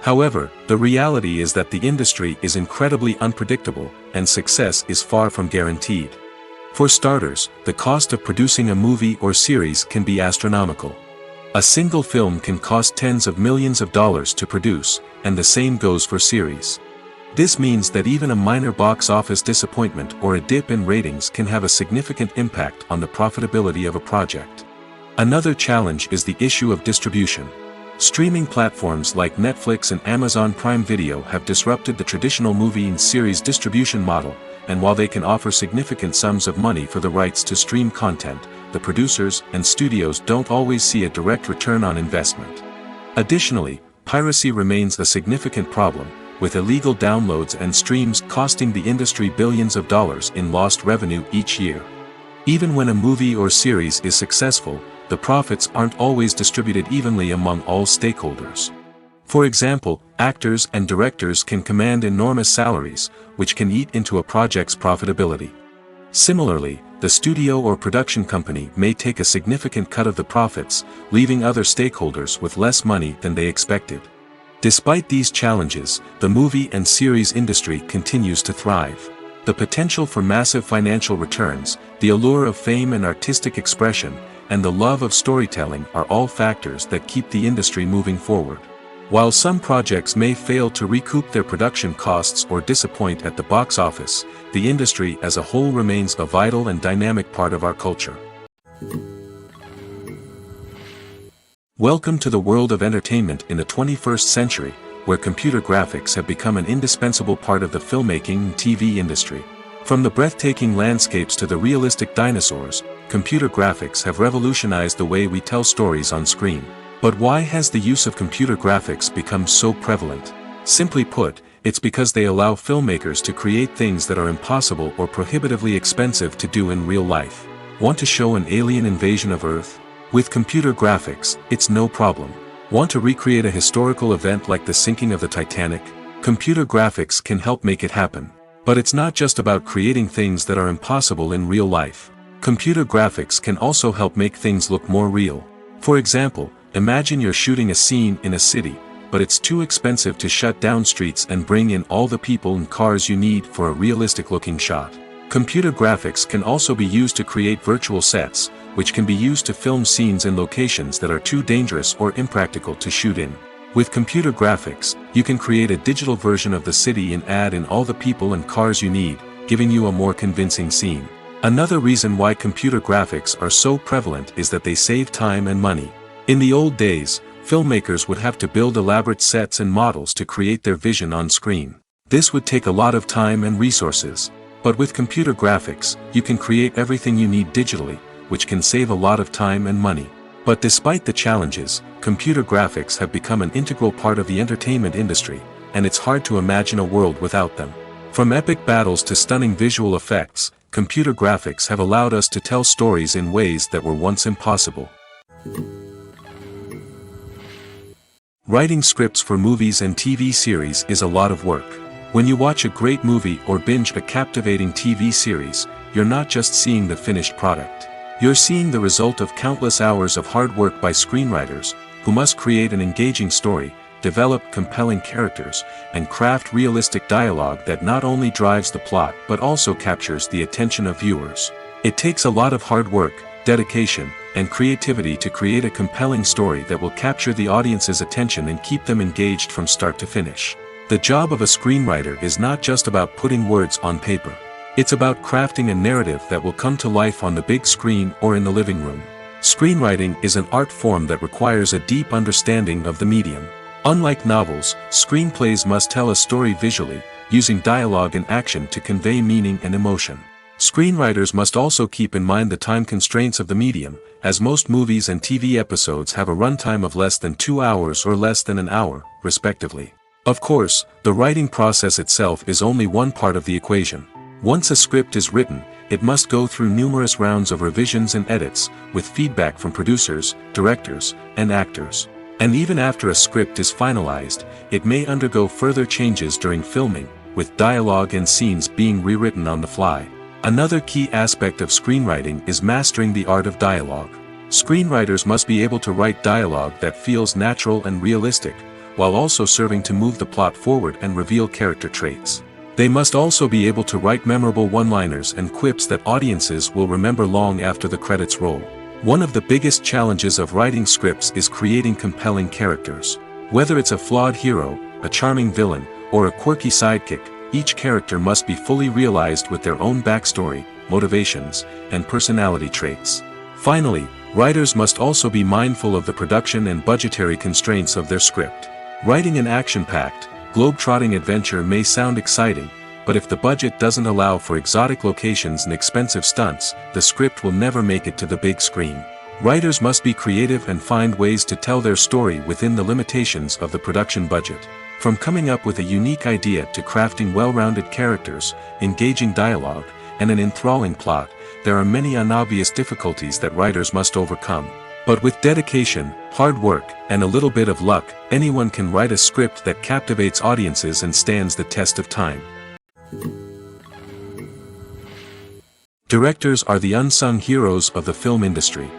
However, the reality is that the industry is incredibly unpredictable, and success is far from guaranteed. For starters, the cost of producing a movie or series can be astronomical. A single film can cost tens of millions of dollars to produce, and the same goes for series. This means that even a minor box office disappointment or a dip in ratings can have a significant impact on the profitability of a project. Another challenge is the issue of distribution. Streaming platforms like Netflix and Amazon Prime Video have disrupted the traditional movie and series distribution model, and while they can offer significant sums of money for the rights to stream content, the producers and studios don't always see a direct return on investment. Additionally, piracy remains a significant problem, with illegal downloads and streams costing the industry billions of dollars in lost revenue each year. Even when a movie or series is successful, the profits aren't always distributed evenly among all stakeholders. For example, actors and directors can command enormous salaries, which can eat into a project's profitability. Similarly, the studio or production company may take a significant cut of the profits, leaving other stakeholders with less money than they expected. Despite these challenges, the movie and series industry continues to thrive. The potential for massive financial returns, the allure of fame and artistic expression, and the love of storytelling are all factors that keep the industry moving forward. While some projects may fail to recoup their production costs or disappoint at the box office, the industry as a whole remains a vital and dynamic part of our culture. Welcome to the world of entertainment in the 21st century, where computer graphics have become an indispensable part of the filmmaking and TV industry. From the breathtaking landscapes to the realistic dinosaurs, computer graphics have revolutionized the way we tell stories on screen. But why has the use of computer graphics become so prevalent? Simply put, it's because they allow filmmakers to create things that are impossible or prohibitively expensive to do in real life. Want to show an alien invasion of Earth? With computer graphics, it's no problem. Want to recreate a historical event like the sinking of the Titanic? Computer graphics can help make it happen. But it's not just about creating things that are impossible in real life. Computer graphics can also help make things look more real. For example, imagine you're shooting a scene in a city, but it's too expensive to shut down streets and bring in all the people and cars you need for a realistic-looking shot. Computer graphics can also be used to create virtual sets, which can be used to film scenes in locations that are too dangerous or impractical to shoot in. With computer graphics, you can create a digital version of the city and add in all the people and cars you need, giving you a more convincing scene. Another reason why computer graphics are so prevalent is that they save time and money. In the old days, filmmakers would have to build elaborate sets and models to create their vision on screen. This would take a lot of time and resources. But with computer graphics, you can create everything you need digitally, which can save a lot of time and money. But despite the challenges, computer graphics have become an integral part of the entertainment industry, and it's hard to imagine a world without them. From epic battles to stunning visual effects, computer graphics have allowed us to tell stories in ways that were once impossible. Writing scripts for movies and TV series is a lot of work. When you watch a great movie or binge a captivating TV series, you're not just seeing the finished product. You're seeing the result of countless hours of hard work by screenwriters, who must create an engaging story, develop compelling characters, and craft realistic dialogue that not only drives the plot but also captures the attention of viewers. It takes a lot of hard work, dedication, and creativity to create a compelling story that will capture the audience's attention and keep them engaged from start to finish. The job of a screenwriter is not just about putting words on paper. It's about crafting a narrative that will come to life on the big screen or in the living room. Screenwriting is an art form that requires a deep understanding of the medium. Unlike novels, screenplays must tell a story visually, using dialogue and action to convey meaning and emotion. Screenwriters must also keep in mind the time constraints of the medium, as most movies and TV episodes have a runtime of less than 2 hours or less than an hour, respectively. Of course, the writing process itself is only one part of the equation. Once a script is written, it must go through numerous rounds of revisions and edits, with feedback from producers, directors, and actors. And even after a script is finalized, it may undergo further changes during filming, with dialogue and scenes being rewritten on the fly. Another key aspect of screenwriting is mastering the art of dialogue. Screenwriters must be able to write dialogue that feels natural and realistic, while also serving to move the plot forward and reveal character traits. They must also be able to write memorable one-liners and quips that audiences will remember long after the credits roll. One of the biggest challenges of writing scripts is creating compelling characters. Whether it's a flawed hero, a charming villain, or a quirky sidekick, each character must be fully realized with their own backstory, motivations, and personality traits. Finally, writers must also be mindful of the production and budgetary constraints of their script. Writing an action-packed, globe-trotting adventure may sound exciting, but if the budget doesn't allow for exotic locations and expensive stunts, the script will never make it to the big screen. Writers must be creative and find ways to tell their story within the limitations of the production budget. From coming up with a unique idea to crafting well-rounded characters, engaging dialogue, and an enthralling plot, there are many unobvious difficulties that writers must overcome. But with dedication, hard work, and a little bit of luck, anyone can write a script that captivates audiences and stands the test of time. Directors are the unsung heroes of the film industry.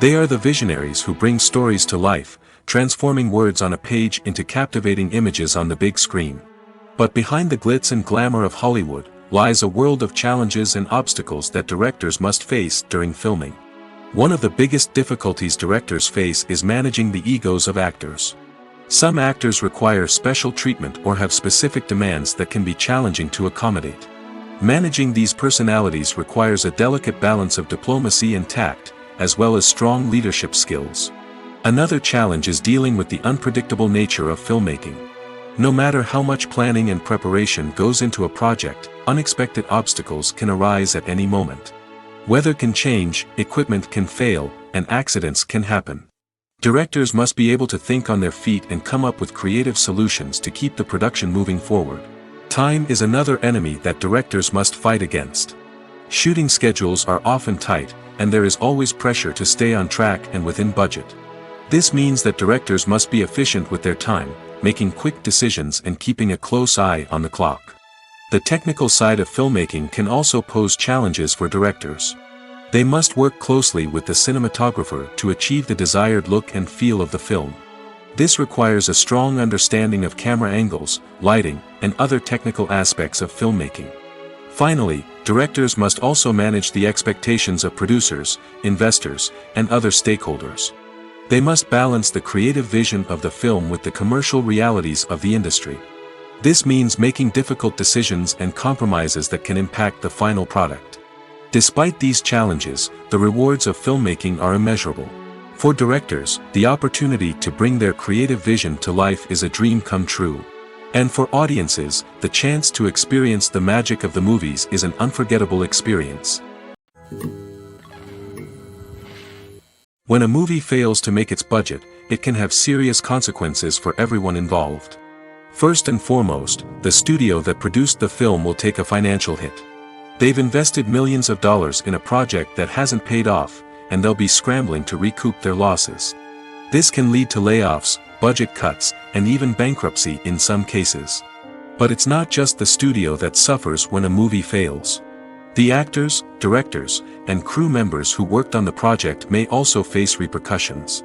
They are the visionaries who bring stories to life, transforming words on a page into captivating images on the big screen. But behind the glitz and glamour of Hollywood, lies a world of challenges and obstacles that directors must face during filming. One of the biggest difficulties directors face is managing the egos of actors. Some actors require special treatment or have specific demands that can be challenging to accommodate. Managing these personalities requires a delicate balance of diplomacy and tact, as well as strong leadership skills. Another challenge is dealing with the unpredictable nature of filmmaking. No matter how much planning and preparation goes into a project, unexpected obstacles can arise at any moment. Weather can change, equipment can fail, and accidents can happen. Directors must be able to think on their feet and come up with creative solutions to keep the production moving forward. Time is another enemy that directors must fight against. Shooting schedules are often tight, and there is always pressure to stay on track and within budget. This means that directors must be efficient with their time, making quick decisions and keeping a close eye on the clock. The technical side of filmmaking can also pose challenges for directors. They must work closely with the cinematographer to achieve the desired look and feel of the film. This requires a strong understanding of camera angles, lighting, and other technical aspects of filmmaking. Finally, directors must also manage the expectations of producers, investors, and other stakeholders. They must balance the creative vision of the film with the commercial realities of the industry. This means making difficult decisions and compromises that can impact the final product. Despite these challenges, the rewards of filmmaking are immeasurable. For directors, the opportunity to bring their creative vision to life is a dream come true. And for audiences, the chance to experience the magic of the movies is an unforgettable experience. When a movie fails to make its budget, it can have serious consequences for everyone involved. First and foremost, the studio that produced the film will take a financial hit. They've invested millions of dollars in a project that hasn't paid off, and they'll be scrambling to recoup their losses. This can lead to layoffs, budget cuts, and even bankruptcy in some cases. But it's not just the studio that suffers when a movie fails. The actors, directors, and crew members who worked on the project may also face repercussions.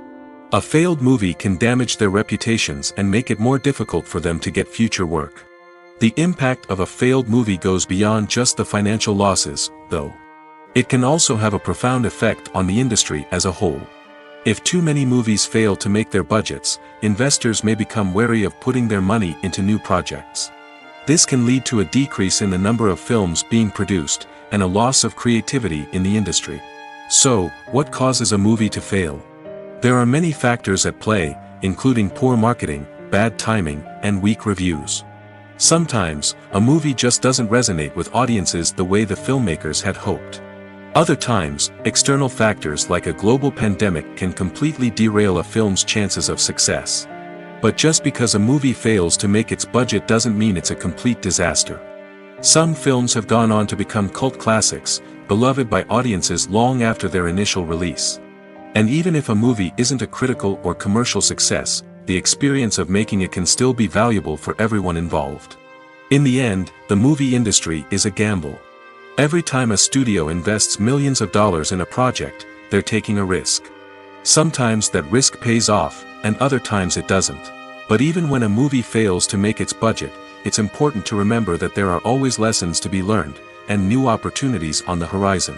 A failed movie can damage their reputations and make it more difficult for them to get future work. The impact of a failed movie goes beyond just the financial losses, though. It can also have a profound effect on the industry as a whole. If too many movies fail to make their budgets, investors may become wary of putting their money into new projects. This can lead to a decrease in the number of films being produced, and a loss of creativity in the industry. So, what causes a movie to fail? There are many factors at play, including poor marketing, bad timing, and weak reviews. Sometimes, a movie just doesn't resonate with audiences the way the filmmakers had hoped. Other times, external factors like a global pandemic can completely derail a film's chances of success. But just because a movie fails to make its budget doesn't mean it's a complete disaster. Some films have gone on to become cult classics, beloved by audiences long after their initial release. And even if a movie isn't a critical or commercial success, the experience of making it can still be valuable for everyone involved. In the end, the movie industry is a gamble. Every time a studio invests millions of dollars in a project, they're taking a risk. Sometimes that risk pays off, and other times it doesn't. But even when a movie fails to make its budget, it's important to remember that there are always lessons to be learned, and new opportunities on the horizon.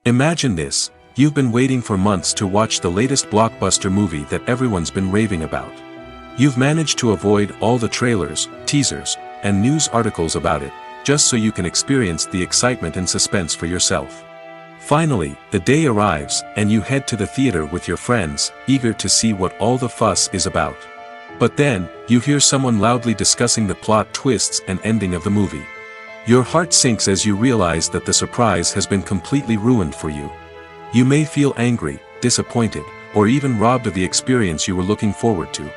Imagine this: you've been waiting for months to watch the latest blockbuster movie that everyone's been raving about. You've managed to avoid all the trailers, teasers, and news articles about it, just so you can experience the excitement and suspense for yourself. Finally, the day arrives, and you head to the theater with your friends, eager to see what all the fuss is about. But then, you hear someone loudly discussing the plot twists and ending of the movie. Your heart sinks as you realize that the surprise has been completely ruined for you. You may feel angry, disappointed, or even robbed of the experience you were looking forward to.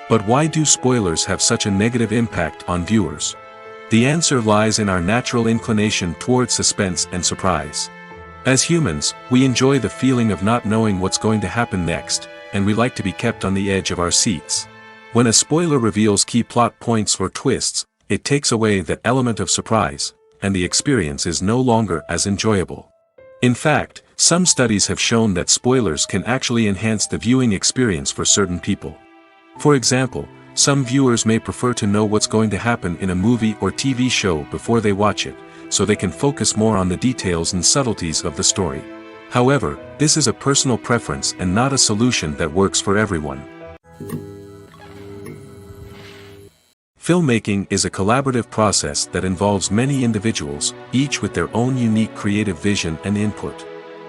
But why do spoilers have such a negative impact on viewers? The answer lies in our natural inclination towards suspense and surprise. As humans, we enjoy the feeling of not knowing what's going to happen next, and we like to be kept on the edge of our seats. When a spoiler reveals key plot points or twists, it takes away that element of surprise, and the experience is no longer as enjoyable. In fact, some studies have shown that spoilers can actually enhance the viewing experience for certain people. For example, some viewers may prefer to know what's going to happen in a movie or TV show before they watch it, so they can focus more on the details and subtleties of the story. However, this is a personal preference and not a solution that works for everyone. Filmmaking is a collaborative process that involves many individuals, each with their own unique creative vision and input.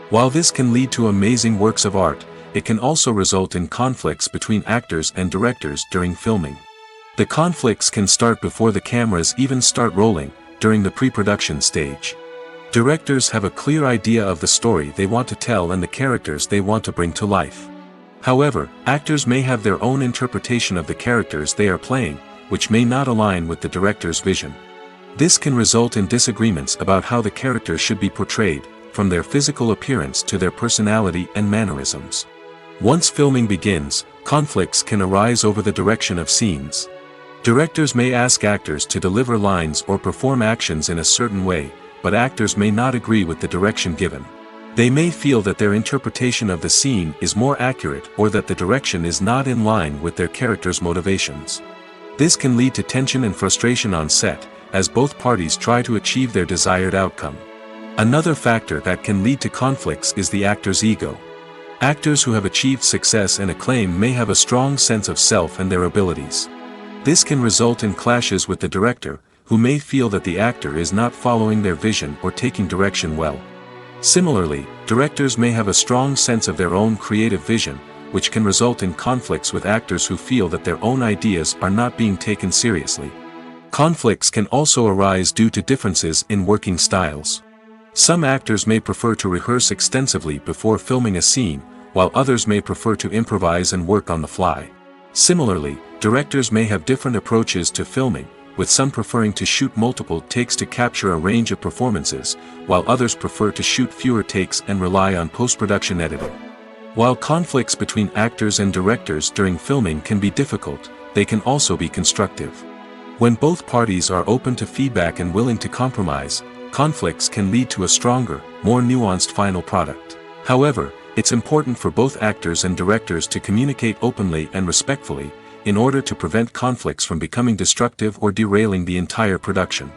While this can lead to amazing works of art, it can also result in conflicts between actors and directors during filming. The conflicts can start before the cameras even start rolling, during the pre-production stage. Directors have a clear idea of the story they want to tell and the characters they want to bring to life. However, actors may have their own interpretation of the characters they are playing, which may not align with the director's vision. This can result in disagreements about how the characters should be portrayed, from their physical appearance to their personality and mannerisms. Once filming begins, conflicts can arise over the direction of scenes. Directors may ask actors to deliver lines or perform actions in a certain way, but actors may not agree with the direction given. They may feel that their interpretation of the scene is more accurate or that the direction is not in line with their character's motivations. This can lead to tension and frustration on set, as both parties try to achieve their desired outcome. Another factor that can lead to conflicts is the actor's ego. Actors who have achieved success and acclaim may have a strong sense of self and their abilities. This can result in clashes with the director, who may feel that the actor is not following their vision or taking direction well. Similarly, directors may have a strong sense of their own creative vision, which can result in conflicts with actors who feel that their own ideas are not being taken seriously. Conflicts can also arise due to differences in working styles. Some actors may prefer to rehearse extensively before filming a scene, while others may prefer to improvise and work on the fly. Similarly, directors may have different approaches to filming, with some preferring to shoot multiple takes to capture a range of performances, while others prefer to shoot fewer takes and rely on post-production editing. While conflicts between actors and directors during filming can be difficult, they can also be constructive. When both parties are open to feedback and willing to compromise, conflicts can lead to a stronger, more nuanced final product. However, it's important for both actors and directors to communicate openly and respectfully, in order to prevent conflicts from becoming destructive or derailing the entire production.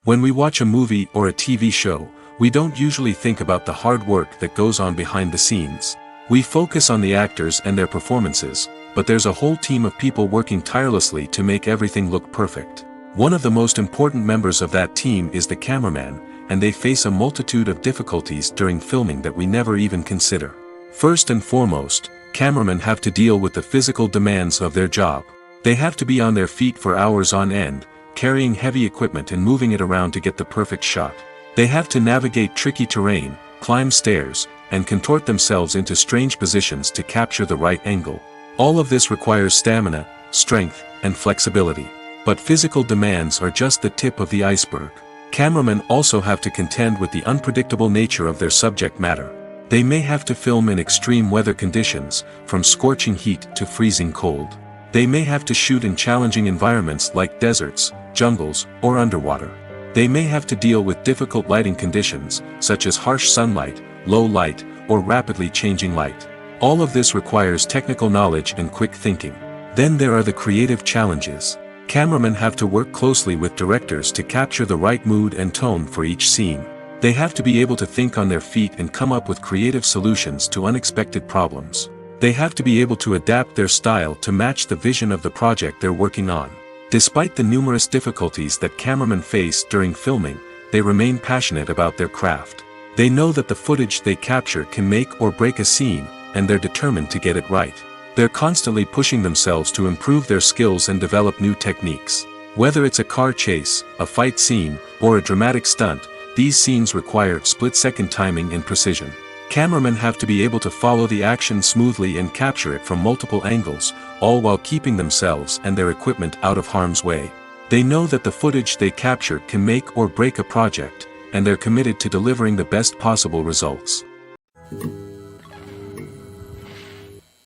When we watch a movie or a TV show, we don't usually think about the hard work that goes on behind the scenes. We focus on the actors and their performances, but there's a whole team of people working tirelessly to make everything look perfect. One of the most important members of that team is the cameraman, and they face a multitude of difficulties during filming that we never even consider. First and foremost, cameramen have to deal with the physical demands of their job. They have to be on their feet for hours on end, carrying heavy equipment and moving it around to get the perfect shot. They have to navigate tricky terrain, climb stairs, and contort themselves into strange positions to capture the right angle. All of this requires stamina, strength, and flexibility. But physical demands are just the tip of the iceberg. Cameramen also have to contend with the unpredictable nature of their subject matter. They may have to film in extreme weather conditions, from scorching heat to freezing cold. They may have to shoot in challenging environments like deserts, jungles, or underwater. They may have to deal with difficult lighting conditions, such as harsh sunlight, low light, or rapidly changing light. All of this requires technical knowledge and quick thinking. Then there are the creative challenges. Cameramen have to work closely with directors to capture the right mood and tone for each scene. They have to be able to think on their feet and come up with creative solutions to unexpected problems. They have to be able to adapt their style to match the vision of the project they're working on. Despite the numerous difficulties that cameramen face during filming, they remain passionate about their craft. They know that the footage they capture can make or break a scene, and they're determined to get it right. They're constantly pushing themselves to improve their skills and develop new techniques. Whether it's a car chase, a fight scene, or a dramatic stunt, these scenes require split-second timing and precision. Cameramen have to be able to follow the action smoothly and capture it from multiple angles, all while keeping themselves and their equipment out of harm's way. They know that the footage they capture can make or break a project, and they're committed to delivering the best possible results.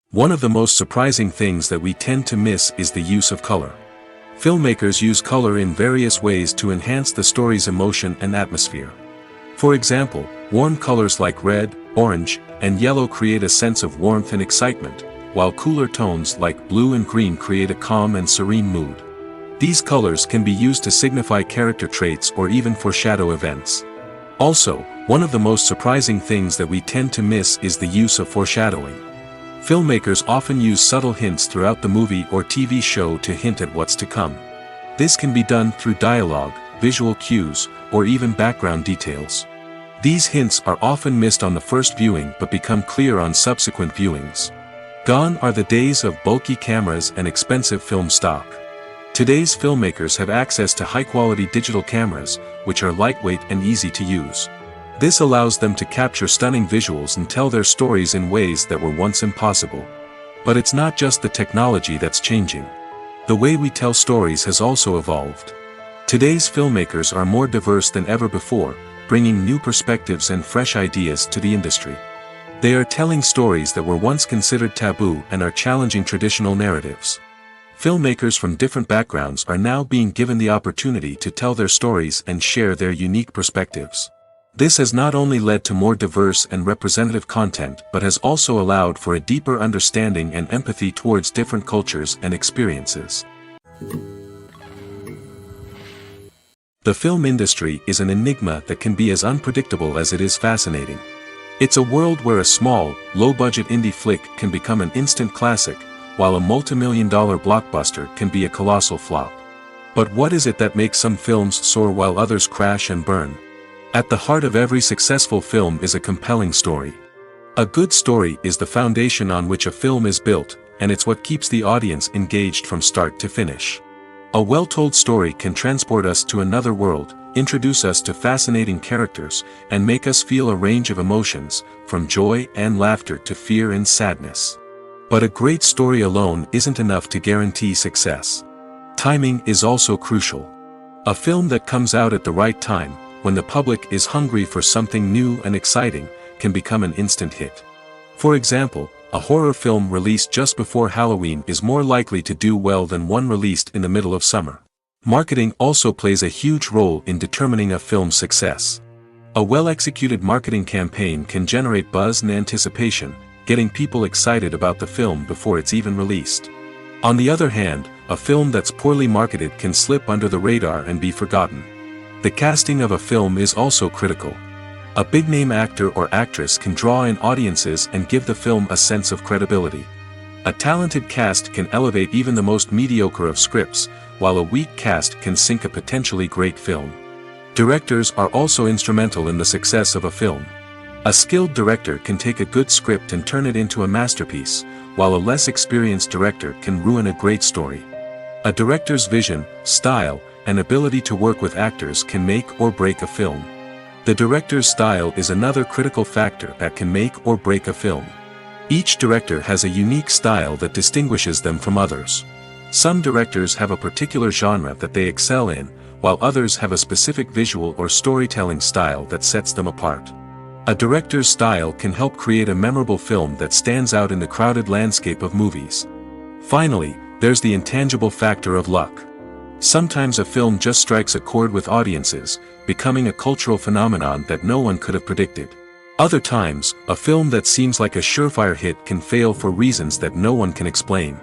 One of the most surprising things that we tend to miss is the use of color. Filmmakers use color in various ways to enhance the story's emotion and atmosphere. For example, warm colors like red, orange, and yellow create a sense of warmth and excitement, while cooler tones like blue and green create a calm and serene mood. These colors can be used to signify character traits or even foreshadow events. Also, one of the most surprising things that we tend to miss is the use of foreshadowing. Filmmakers often use subtle hints throughout the movie or TV show to hint at what's to come. This can be done through dialogue, visual cues, or even background details. These hints are often missed on the first viewing but become clear on subsequent viewings. Gone are the days of bulky cameras and expensive film stock. Today's filmmakers have access to high-quality digital cameras, which are lightweight and easy to use. This allows them to capture stunning visuals and tell their stories in ways that were once impossible. But it's not just the technology that's changing. The way we tell stories has also evolved. Today's filmmakers are more diverse than ever before, bringing new perspectives and fresh ideas to the industry. They are telling stories that were once considered taboo and are challenging traditional narratives. Filmmakers from different backgrounds are now being given the opportunity to tell their stories and share their unique perspectives. This has not only led to more diverse and representative content but has also allowed for a deeper understanding and empathy towards different cultures and experiences. The film industry is an enigma that can be as unpredictable as it is fascinating. It's a world where a small, low-budget indie flick can become an instant classic, while a multi-million-dollar blockbuster can be a colossal flop. But what is it that makes some films soar while others crash and burn? At the heart of every successful film is a compelling story. A good story is the foundation on which a film is built, and it's what keeps the audience engaged from start to finish. A well-told story can transport us to another world, introduce us to fascinating characters, and make us feel a range of emotions, from joy and laughter to fear and sadness. But a great story alone isn't enough to guarantee success. Timing is also crucial. A film that comes out at the right time, when the public is hungry for something new and exciting, can become an instant hit. For example, a horror film released just before Halloween is more likely to do well than one released in the middle of summer. Marketing also plays a huge role in determining a film's success. A well-executed marketing campaign can generate buzz and anticipation, getting people excited about the film before it's even released. On the other hand, a film that's poorly marketed can slip under the radar and be forgotten. The casting of a film is also critical. A big-name actor or actress can draw in audiences and give the film a sense of credibility. A talented cast can elevate even the most mediocre of scripts, while a weak cast can sink a potentially great film. Directors are also instrumental in the success of a film. A skilled director can take a good script and turn it into a masterpiece, while a less experienced director can ruin a great story. A director's vision, style, and ability to work with actors can make or break a film. The director's style is another critical factor that can make or break a film. Each director has a unique style that distinguishes them from others. Some directors have a particular genre that they excel in, while others have a specific visual or storytelling style that sets them apart. A director's style can help create a memorable film that stands out in the crowded landscape of movies. Finally, there's the intangible factor of luck. Sometimes a film just strikes a chord with audiences, becoming a cultural phenomenon that no one could have predicted. Other times, a film that seems like a surefire hit can fail for reasons that no one can explain.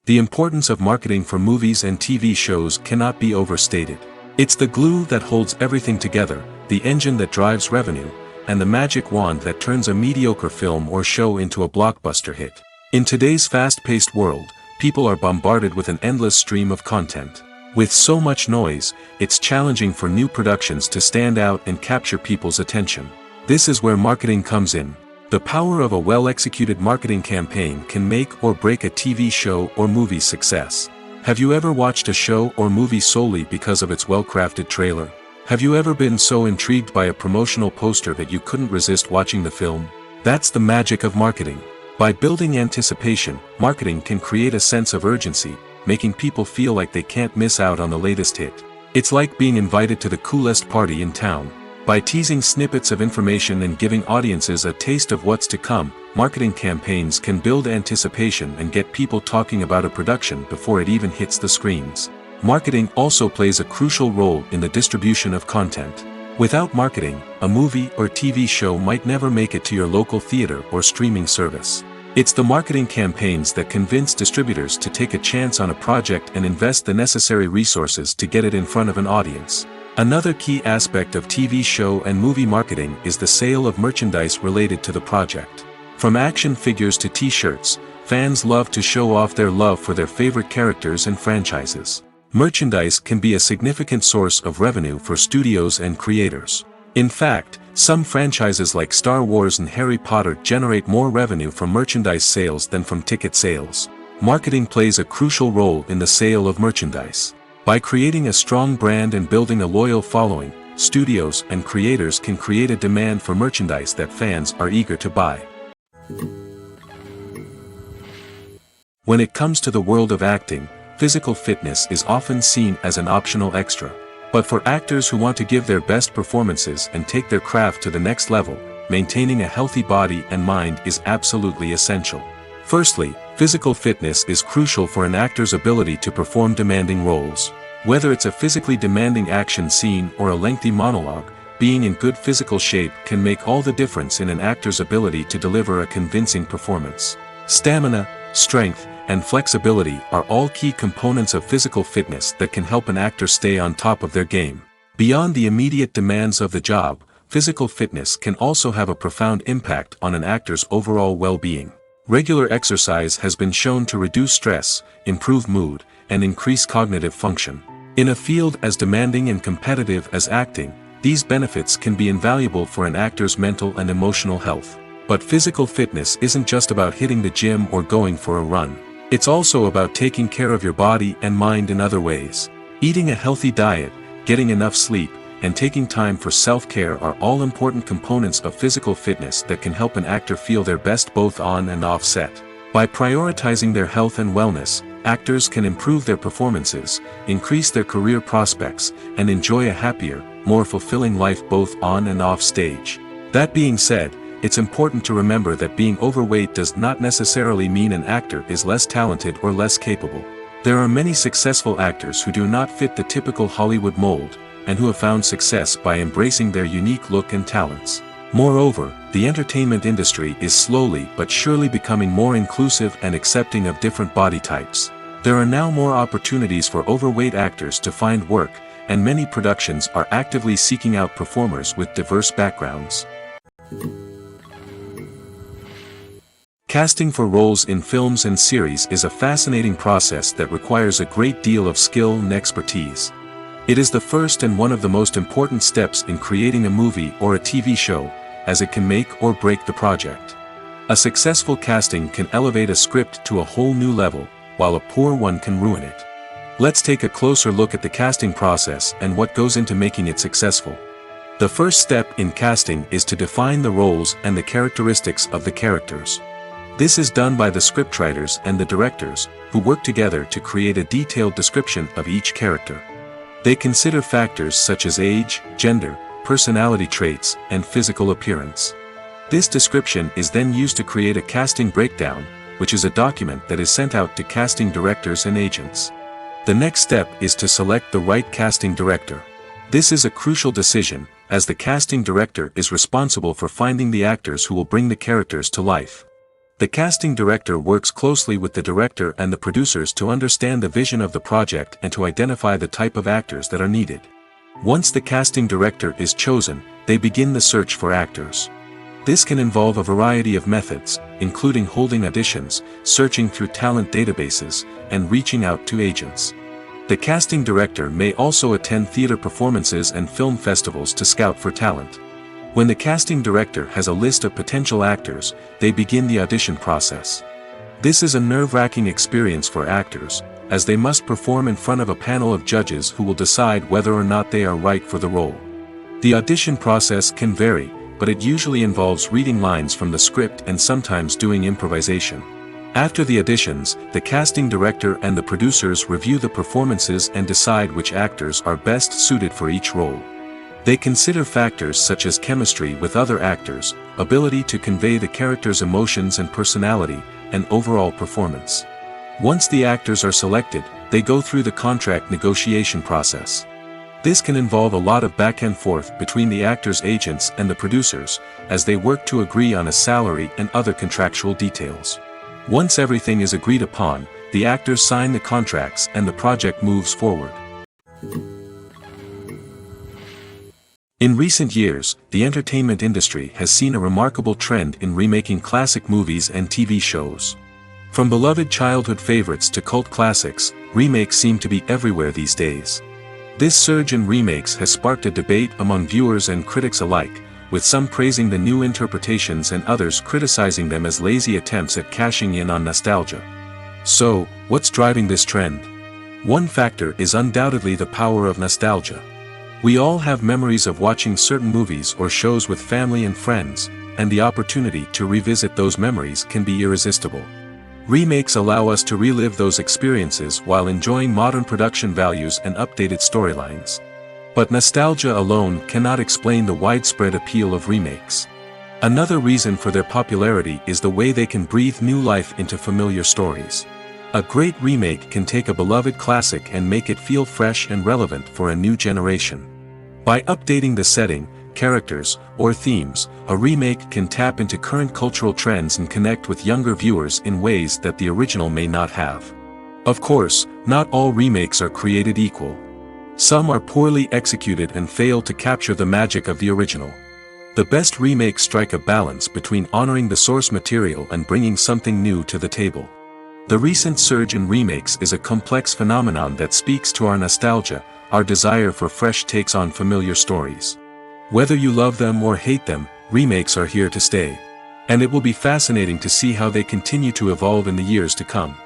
The importance of marketing for movies and TV shows cannot be overstated. It's the glue that holds everything together, the engine that drives revenue, and the magic wand that turns a mediocre film or show into a blockbuster hit. In today's fast-paced world, people are bombarded with an endless stream of content. With so much noise, it's challenging for new productions to stand out and capture people's attention. This is where marketing comes in. The power of a well-executed marketing campaign can make or break a TV show or movie's success. Have you ever watched a show or movie solely because of its well-crafted trailer? Have you ever been so intrigued by a promotional poster that you couldn't resist watching the film? That's the magic of marketing. By building anticipation, marketing can create a sense of urgency, making people feel like they can't miss out on the latest hit. It's like being invited to the coolest party in town. By teasing snippets of information and giving audiences a taste of what's to come, marketing campaigns can build anticipation and get people talking about a production before it even hits the screens. Marketing also plays a crucial role in the distribution of content. Without marketing, a movie or TV show might never make it to your local theater or streaming service. It's the marketing campaigns that convince distributors to take a chance on a project and invest the necessary resources to get it in front of an audience. Another key aspect of TV show and movie marketing is the sale of merchandise related to the project. From action figures to t-shirts, fans love to show off their love for their favorite characters and franchises. Merchandise can be a significant source of revenue for studios and creators. In fact, some franchises like Star Wars and Harry Potter generate more revenue from merchandise sales than from ticket sales. Marketing plays a crucial role in the sale of merchandise. By creating a strong brand and building a loyal following, studios and creators can create a demand for merchandise that fans are eager to buy. When it comes to the world of acting, physical fitness is often seen as an optional extra. But for actors who want to give their best performances and take their craft to the next level, maintaining a healthy body and mind is absolutely essential. Firstly, physical fitness is crucial for an actor's ability to perform demanding roles. Whether it's a physically demanding action scene or a lengthy monologue, being in good physical shape can make all the difference in an actor's ability to deliver a convincing performance. Stamina, strength, and flexibility are all key components of physical fitness that can help an actor stay on top of their game. Beyond the immediate demands of the job, physical fitness can also have a profound impact on an actor's overall well-being. Regular exercise has been shown to reduce stress, improve mood, and increase cognitive function. In a field as demanding and competitive as acting, these benefits can be invaluable for an actor's mental and emotional health. But physical fitness isn't just about hitting the gym or going for a run. It's also about taking care of your body and mind in other ways. Eating a healthy diet, getting enough sleep, and taking time for self-care are all important components of physical fitness that can help an actor feel their best both on and off set. By prioritizing their health and wellness, actors can improve their performances, increase their career prospects, and enjoy a happier, more fulfilling life both on and off stage. That being said, it's important to remember that being overweight does not necessarily mean an actor is less talented or less capable. There are many successful actors who do not fit the typical Hollywood mold, and who have found success by embracing their unique look and talents. Moreover, the entertainment industry is slowly but surely becoming more inclusive and accepting of different body types. There are now more opportunities for overweight actors to find work, and many productions are actively seeking out performers with diverse backgrounds. Casting for roles in films and series is a fascinating process that requires a great deal of skill and expertise. It is the first and one of the most important steps in creating a movie or a TV show, as it can make or break the project. A successful casting can elevate a script to a whole new level, while a poor one can ruin it. Let's take a closer look at the casting process and what goes into making it successful. The first step in casting is to define the roles and the characteristics of the characters. This is done by the scriptwriters and the directors, who work together to create a detailed description of each character. They consider factors such as age, gender, personality traits, and physical appearance. This description is then used to create a casting breakdown, which is a document that is sent out to casting directors and agents. The next step is to select the right casting director. This is a crucial decision, as the casting director is responsible for finding the actors who will bring the characters to life. The casting director works closely with the director and the producers to understand the vision of the project and to identify the type of actors that are needed. Once the casting director is chosen, they begin the search for actors. This can involve a variety of methods, including holding auditions, searching through talent databases, and reaching out to agents. The casting director may also attend theater performances and film festivals to scout for talent. When the casting director has a list of potential actors, they begin the audition process. This is a nerve-wracking experience for actors, as they must perform in front of a panel of judges who will decide whether or not they are right for the role. The audition process can vary, but it usually involves reading lines from the script and sometimes doing improvisation. After the auditions, the casting director and the producers review the performances and decide which actors are best suited for each role. They consider factors such as chemistry with other actors, ability to convey the character's emotions and personality, and overall performance. Once the actors are selected, they go through the contract negotiation process. This can involve a lot of back and forth between the actors' agents and the producers, as they work to agree on a salary and other contractual details. Once everything is agreed upon, the actors sign the contracts and the project moves forward. In recent years, the entertainment industry has seen a remarkable trend in remaking classic movies and TV shows. From beloved childhood favorites to cult classics, remakes seem to be everywhere these days. This surge in remakes has sparked a debate among viewers and critics alike, with some praising the new interpretations and others criticizing them as lazy attempts at cashing in on nostalgia. So, what's driving this trend? One factor is undoubtedly the power of nostalgia. We all have memories of watching certain movies or shows with family and friends, and the opportunity to revisit those memories can be irresistible. Remakes allow us to relive those experiences while enjoying modern production values and updated storylines. But nostalgia alone cannot explain the widespread appeal of remakes. Another reason for their popularity is the way they can breathe new life into familiar stories. A great remake can take a beloved classic and make it feel fresh and relevant for a new generation. By updating the setting, characters, or themes, a remake can tap into current cultural trends and connect with younger viewers in ways that the original may not have. Of course, not all remakes are created equal. Some are poorly executed and fail to capture the magic of the original. The best remakes strike a balance between honoring the source material and bringing something new to the table. The recent surge in remakes is a complex phenomenon that speaks to our nostalgia, our desire for fresh takes on familiar stories. Whether you love them or hate them, remakes are here to stay. And it will be fascinating to see how they continue to evolve in the years to come.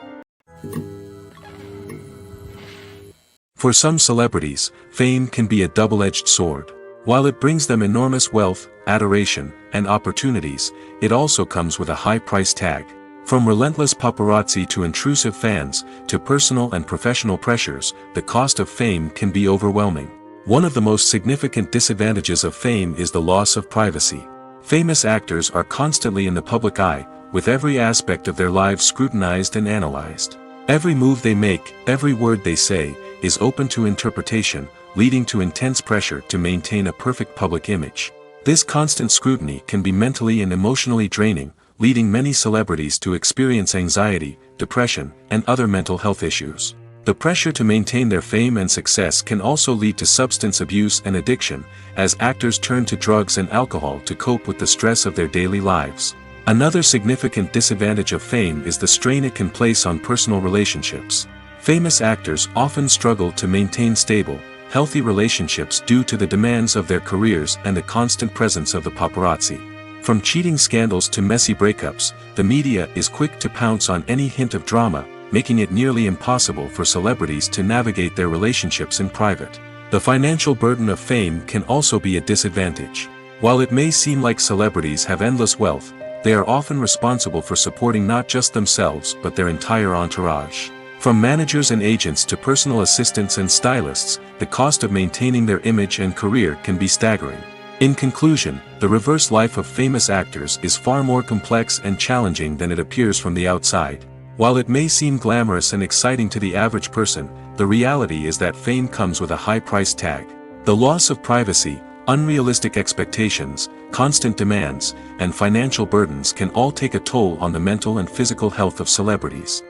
For some celebrities, fame can be a double-edged sword. While it brings them enormous wealth, adoration, and opportunities, it also comes with a high price tag. From relentless paparazzi to intrusive fans, to personal and professional pressures, the cost of fame can be overwhelming. One of the most significant disadvantages of fame is the loss of privacy. Famous actors are constantly in the public eye, with every aspect of their lives scrutinized and analyzed. Every move they make, every word they say, is open to interpretation, leading to intense pressure to maintain a perfect public image. This constant scrutiny can be mentally and emotionally draining, leading many celebrities to experience anxiety, depression, and other mental health issues. The pressure to maintain their fame and success can also lead to substance abuse and addiction, as actors turn to drugs and alcohol to cope with the stress of their daily lives. Another significant disadvantage of fame is the strain it can place on personal relationships. Famous actors often struggle to maintain stable, healthy relationships due to the demands of their careers and the constant presence of the paparazzi. From cheating scandals to messy breakups, the media is quick to pounce on any hint of drama, making it nearly impossible for celebrities to navigate their relationships in private. The financial burden of fame can also be a disadvantage. While it may seem like celebrities have endless wealth, they are often responsible for supporting not just themselves but their entire entourage. From managers and agents to personal assistants and stylists, the cost of maintaining their image and career can be staggering. In conclusion, the reverse life of famous actors is far more complex and challenging than it appears from the outside. While it may seem glamorous and exciting to the average person, the reality is that fame comes with a high price tag. The loss of privacy, unrealistic expectations, constant demands, and financial burdens can all take a toll on the mental and physical health of celebrities.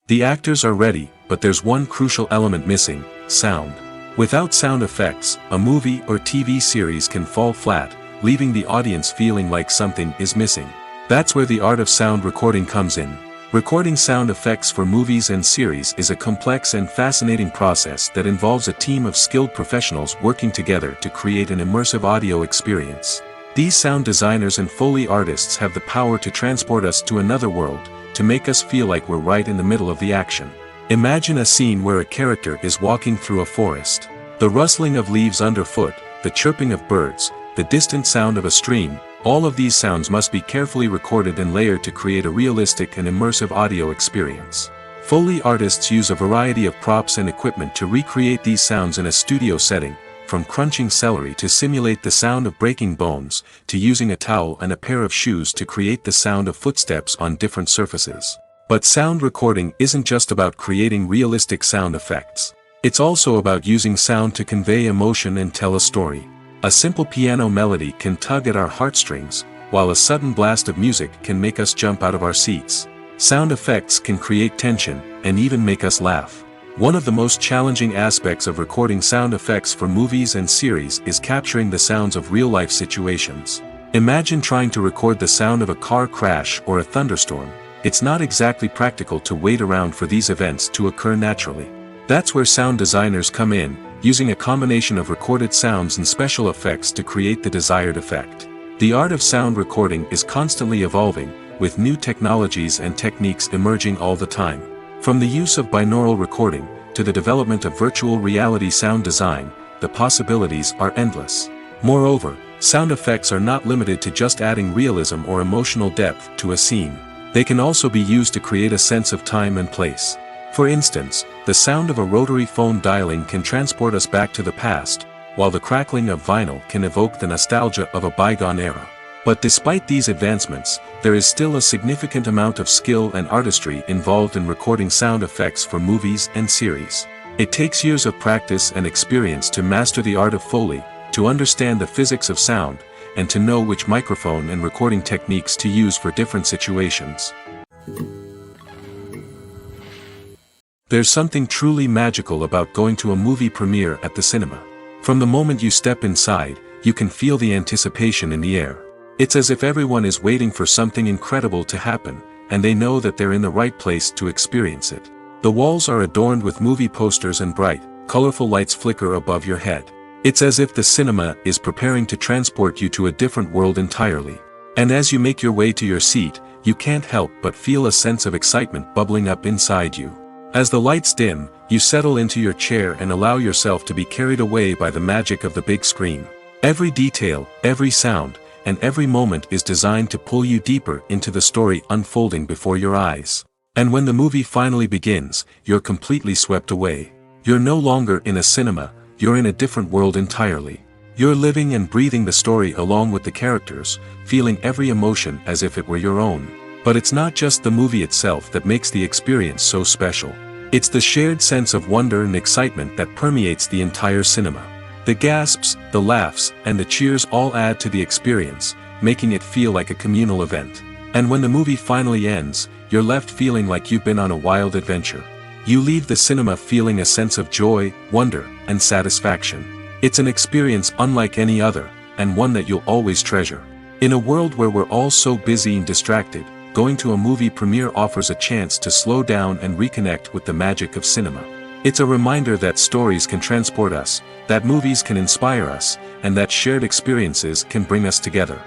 The actors are ready, but there's one crucial element missing: sound. Without sound effects, a movie or TV series can fall flat, leaving the audience feeling like something is missing. That's where the art of sound recording comes in. Recording sound effects for movies and series is a complex and fascinating process that involves a team of skilled professionals working together to create an immersive audio experience. These sound designers and Foley artists have the power to transport us to another world, to make us feel like we're right in the middle of the action. Imagine a scene where a character is walking through a forest. The rustling of leaves underfoot, the chirping of birds, the distant sound of a stream, all of these sounds must be carefully recorded and layered to create a realistic and immersive audio experience. Foley artists use a variety of props and equipment to recreate these sounds in a studio setting, from crunching celery to simulate the sound of breaking bones, to using a towel and a pair of shoes to create the sound of footsteps on different surfaces. But sound recording isn't just about creating realistic sound effects. It's also about using sound to convey emotion and tell a story. A simple piano melody can tug at our heartstrings, while a sudden blast of music can make us jump out of our seats. Sound effects can create tension, and even make us laugh. One of the most challenging aspects of recording sound effects for movies and series is capturing the sounds of real-life situations. Imagine trying to record the sound of a car crash or a thunderstorm. It's not exactly practical to wait around for these events to occur naturally. That's where sound designers come in, using a combination of recorded sounds and special effects to create the desired effect. The art of sound recording is constantly evolving, with new technologies and techniques emerging all the time. From the use of binaural recording, to the development of virtual reality sound design, the possibilities are endless. Moreover, sound effects are not limited to just adding realism or emotional depth to a scene. They can also be used to create a sense of time and place. For instance, the sound of a rotary phone dialing can transport us back to the past, while the crackling of vinyl can evoke the nostalgia of a bygone era. But despite these advancements, there is still a significant amount of skill and artistry involved in recording sound effects for movies and series. It takes years of practice and experience to master the art of Foley, to understand the physics of sound, and to know which microphone and recording techniques to use for different situations. There's something truly magical about going to a movie premiere at the cinema. From the moment you step inside, you can feel the anticipation in the air. It's as if everyone is waiting for something incredible to happen, and they know that they're in the right place to experience it. The walls are adorned with movie posters and bright, colorful lights flicker above your head. It's as if the cinema is preparing to transport you to a different world entirely. And as you make your way to your seat, you can't help but feel a sense of excitement bubbling up inside you. As the lights dim, you settle into your chair and allow yourself to be carried away by the magic of the big screen. Every detail, every sound, and every moment is designed to pull you deeper into the story unfolding before your eyes. And when the movie finally begins, you're completely swept away. You're no longer in a cinema, you're in a different world entirely. You're living and breathing the story along with the characters, feeling every emotion as if it were your own. But it's not just the movie itself that makes the experience so special. It's the shared sense of wonder and excitement that permeates the entire cinema. The gasps, the laughs, and the cheers all add to the experience, making it feel like a communal event. And when the movie finally ends, you're left feeling like you've been on a wild adventure. You leave the cinema feeling a sense of joy, wonder, and satisfaction. It's an experience unlike any other, and one that you'll always treasure. In a world where we're all so busy and distracted, going to a movie premiere offers a chance to slow down and reconnect with the magic of cinema. It's a reminder that stories can transport us, that movies can inspire us, and that shared experiences can bring us together.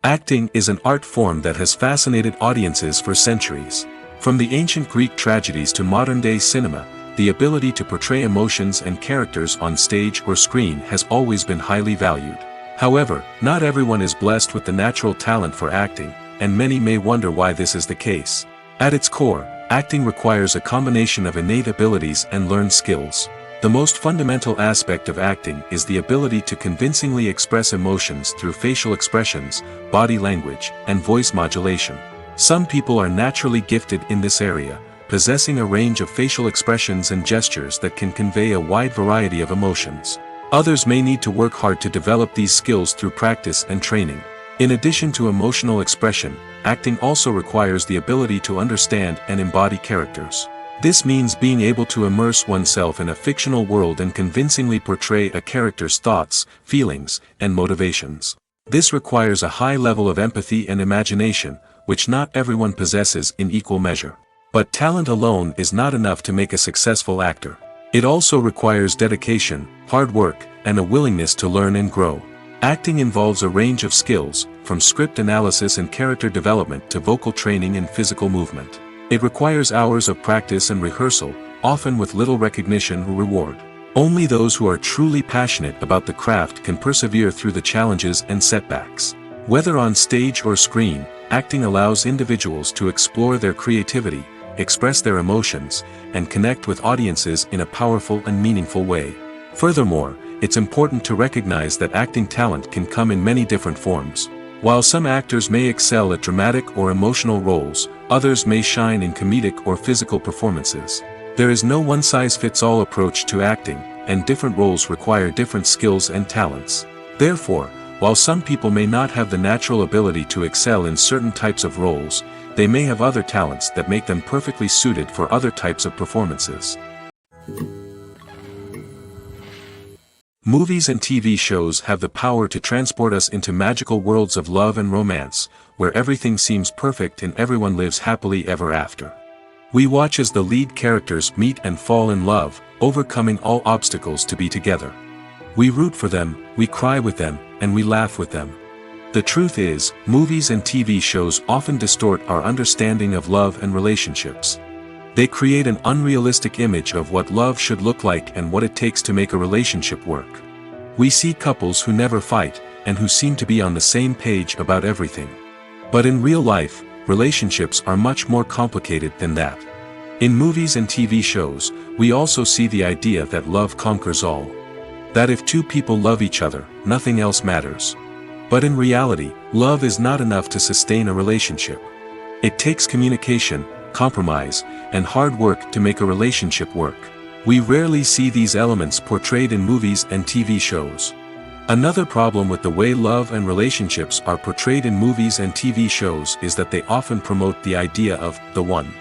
Acting is an art form that has fascinated audiences for centuries. From the ancient Greek tragedies to modern-day cinema, the ability to portray emotions and characters on stage or screen has always been highly valued. However, not everyone is blessed with the natural talent for acting, and many may wonder why this is the case. At its core, acting requires a combination of innate abilities and learned skills. The most fundamental aspect of acting is the ability to convincingly express emotions through facial expressions, body language, and voice modulation. Some people are naturally gifted in this area, possessing a range of facial expressions and gestures that can convey a wide variety of emotions. Others may need to work hard to develop these skills through practice and training. In addition to emotional expression, acting also requires the ability to understand and embody characters. This means being able to immerse oneself in a fictional world and convincingly portray a character's thoughts, feelings, and motivations. This requires a high level of empathy and imagination, which not everyone possesses in equal measure. But talent alone is not enough to make a successful actor. It also requires dedication, hard work, and a willingness to learn and grow. Acting involves a range of skills, from script analysis and character development to vocal training and physical movement. It requires hours of practice and rehearsal, often with little recognition or reward. Only those who are truly passionate about the craft can persevere through the challenges and setbacks. Whether on stage or screen, acting allows individuals to explore their creativity, express their emotions, and connect with audiences in a powerful and meaningful way. Furthermore, it's important to recognize that acting talent can come in many different forms. While some actors may excel at dramatic or emotional roles, others may shine in comedic or physical performances. There is no one-size-fits-all approach to acting, and different roles require different skills and talents. Therefore, while some people may not have the natural ability to excel in certain types of roles, they may have other talents that make them perfectly suited for other types of performances. Movies and TV shows have the power to transport us into magical worlds of love and romance, where everything seems perfect and everyone lives happily ever after. We watch as the lead characters meet and fall in love, overcoming all obstacles to be together. We root for them, we cry with them, and we laugh with them. The truth is, movies and TV shows often distort our understanding of love and relationships. They create an unrealistic image of what love should look like and what it takes to make a relationship work. We see couples who never fight, and who seem to be on the same page about everything. But in real life, relationships are much more complicated than that. In movies and TV shows, we also see the idea that love conquers all. That if two people love each other, nothing else matters. But in reality, love is not enough to sustain a relationship. It takes communication, compromise, and hard work to make a relationship work. We rarely see these elements portrayed in movies and TV shows. Another problem with the way love and relationships are portrayed in movies and TV shows is that they often promote the idea of the one.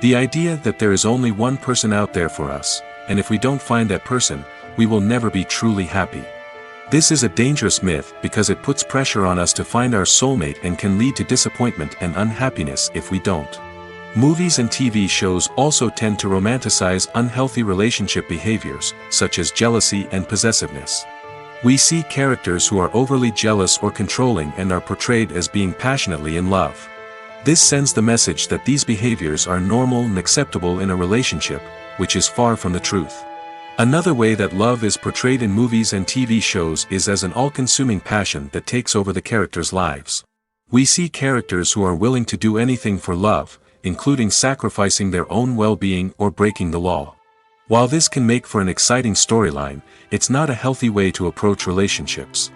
The idea that there is only one person out there for us, and if we don't find that person, we will never be truly happy. This is a dangerous myth because it puts pressure on us to find our soulmate and can lead to disappointment and unhappiness if we don't. Movies and TV shows also tend to romanticize unhealthy relationship behaviors, such as jealousy and possessiveness. We see characters who are overly jealous or controlling and are portrayed as being passionately in love. This sends the message that these behaviors are normal and acceptable in a relationship, which is far from the truth. Another way that love is portrayed in movies and TV shows is as an all-consuming passion that takes over the characters' lives. We see characters who are willing to do anything for love, including sacrificing their own well-being or breaking the law. While this can make for an exciting storyline, it's not a healthy way to approach relationships.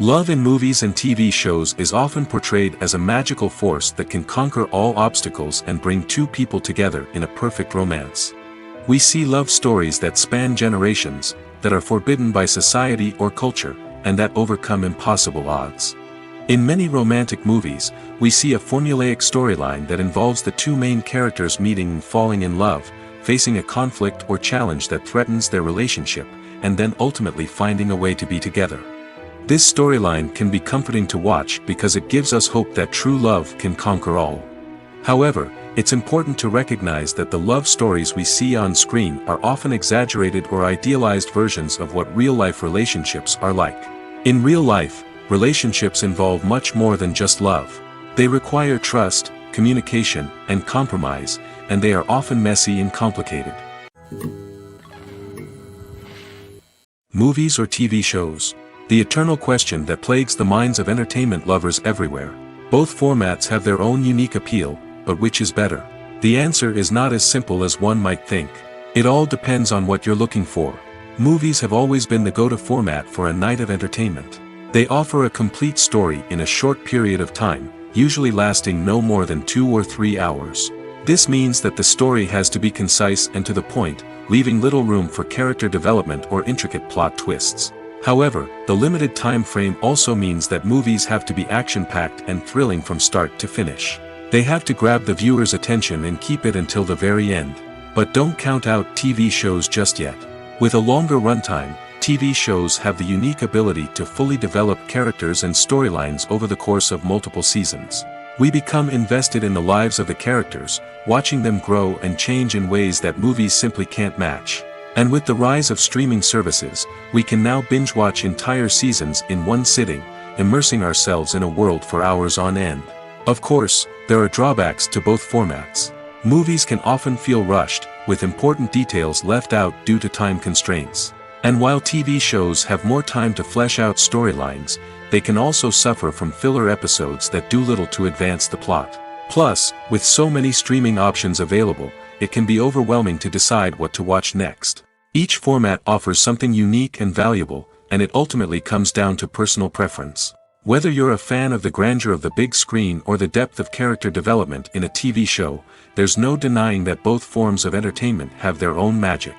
Love in movies and TV shows is often portrayed as a magical force that can conquer all obstacles and bring two people together in a perfect romance. We see love stories that span generations, that are forbidden by society or culture, and that overcome impossible odds. In many romantic movies, we see a formulaic storyline that involves the two main characters meeting and falling in love, facing a conflict or challenge that threatens their relationship, and then ultimately finding a way to be together. This storyline can be comforting to watch because it gives us hope that true love can conquer all. However, it's important to recognize that the love stories we see on screen are often exaggerated or idealized versions of what real-life relationships are like. In real life, relationships involve much more than just love. They require trust, communication, and compromise, and they are often messy and complicated. Movies or TV shows? The eternal question that plagues the minds of entertainment lovers everywhere. Both formats have their own unique appeal, but which is better? The answer is not as simple as one might think. It all depends on what you're looking for. Movies have always been the go-to format for a night of entertainment. They offer a complete story in a short period of time, usually lasting no more than 2 or 3 hours. This means that the story has to be concise and to the point, leaving little room for character development or intricate plot twists. However, the limited time frame also means that movies have to be action-packed and thrilling from start to finish. They have to grab the viewer's attention and keep it until the very end. But don't count out TV shows just yet. With a longer runtime, TV shows have the unique ability to fully develop characters and storylines over the course of multiple seasons. We become invested in the lives of the characters, watching them grow and change in ways that movies simply can't match. And with the rise of streaming services, we can now binge-watch entire seasons in one sitting, immersing ourselves in a world for hours on end. Of course, there are drawbacks to both formats. Movies can often feel rushed, with important details left out due to time constraints. And while TV shows have more time to flesh out storylines, they can also suffer from filler episodes that do little to advance the plot. Plus, with so many streaming options available, it can be overwhelming to decide what to watch next. Each format offers something unique and valuable, and it ultimately comes down to personal preference. Whether you're a fan of the grandeur of the big screen or the depth of character development in a TV show, there's no denying that both forms of entertainment have their own magic.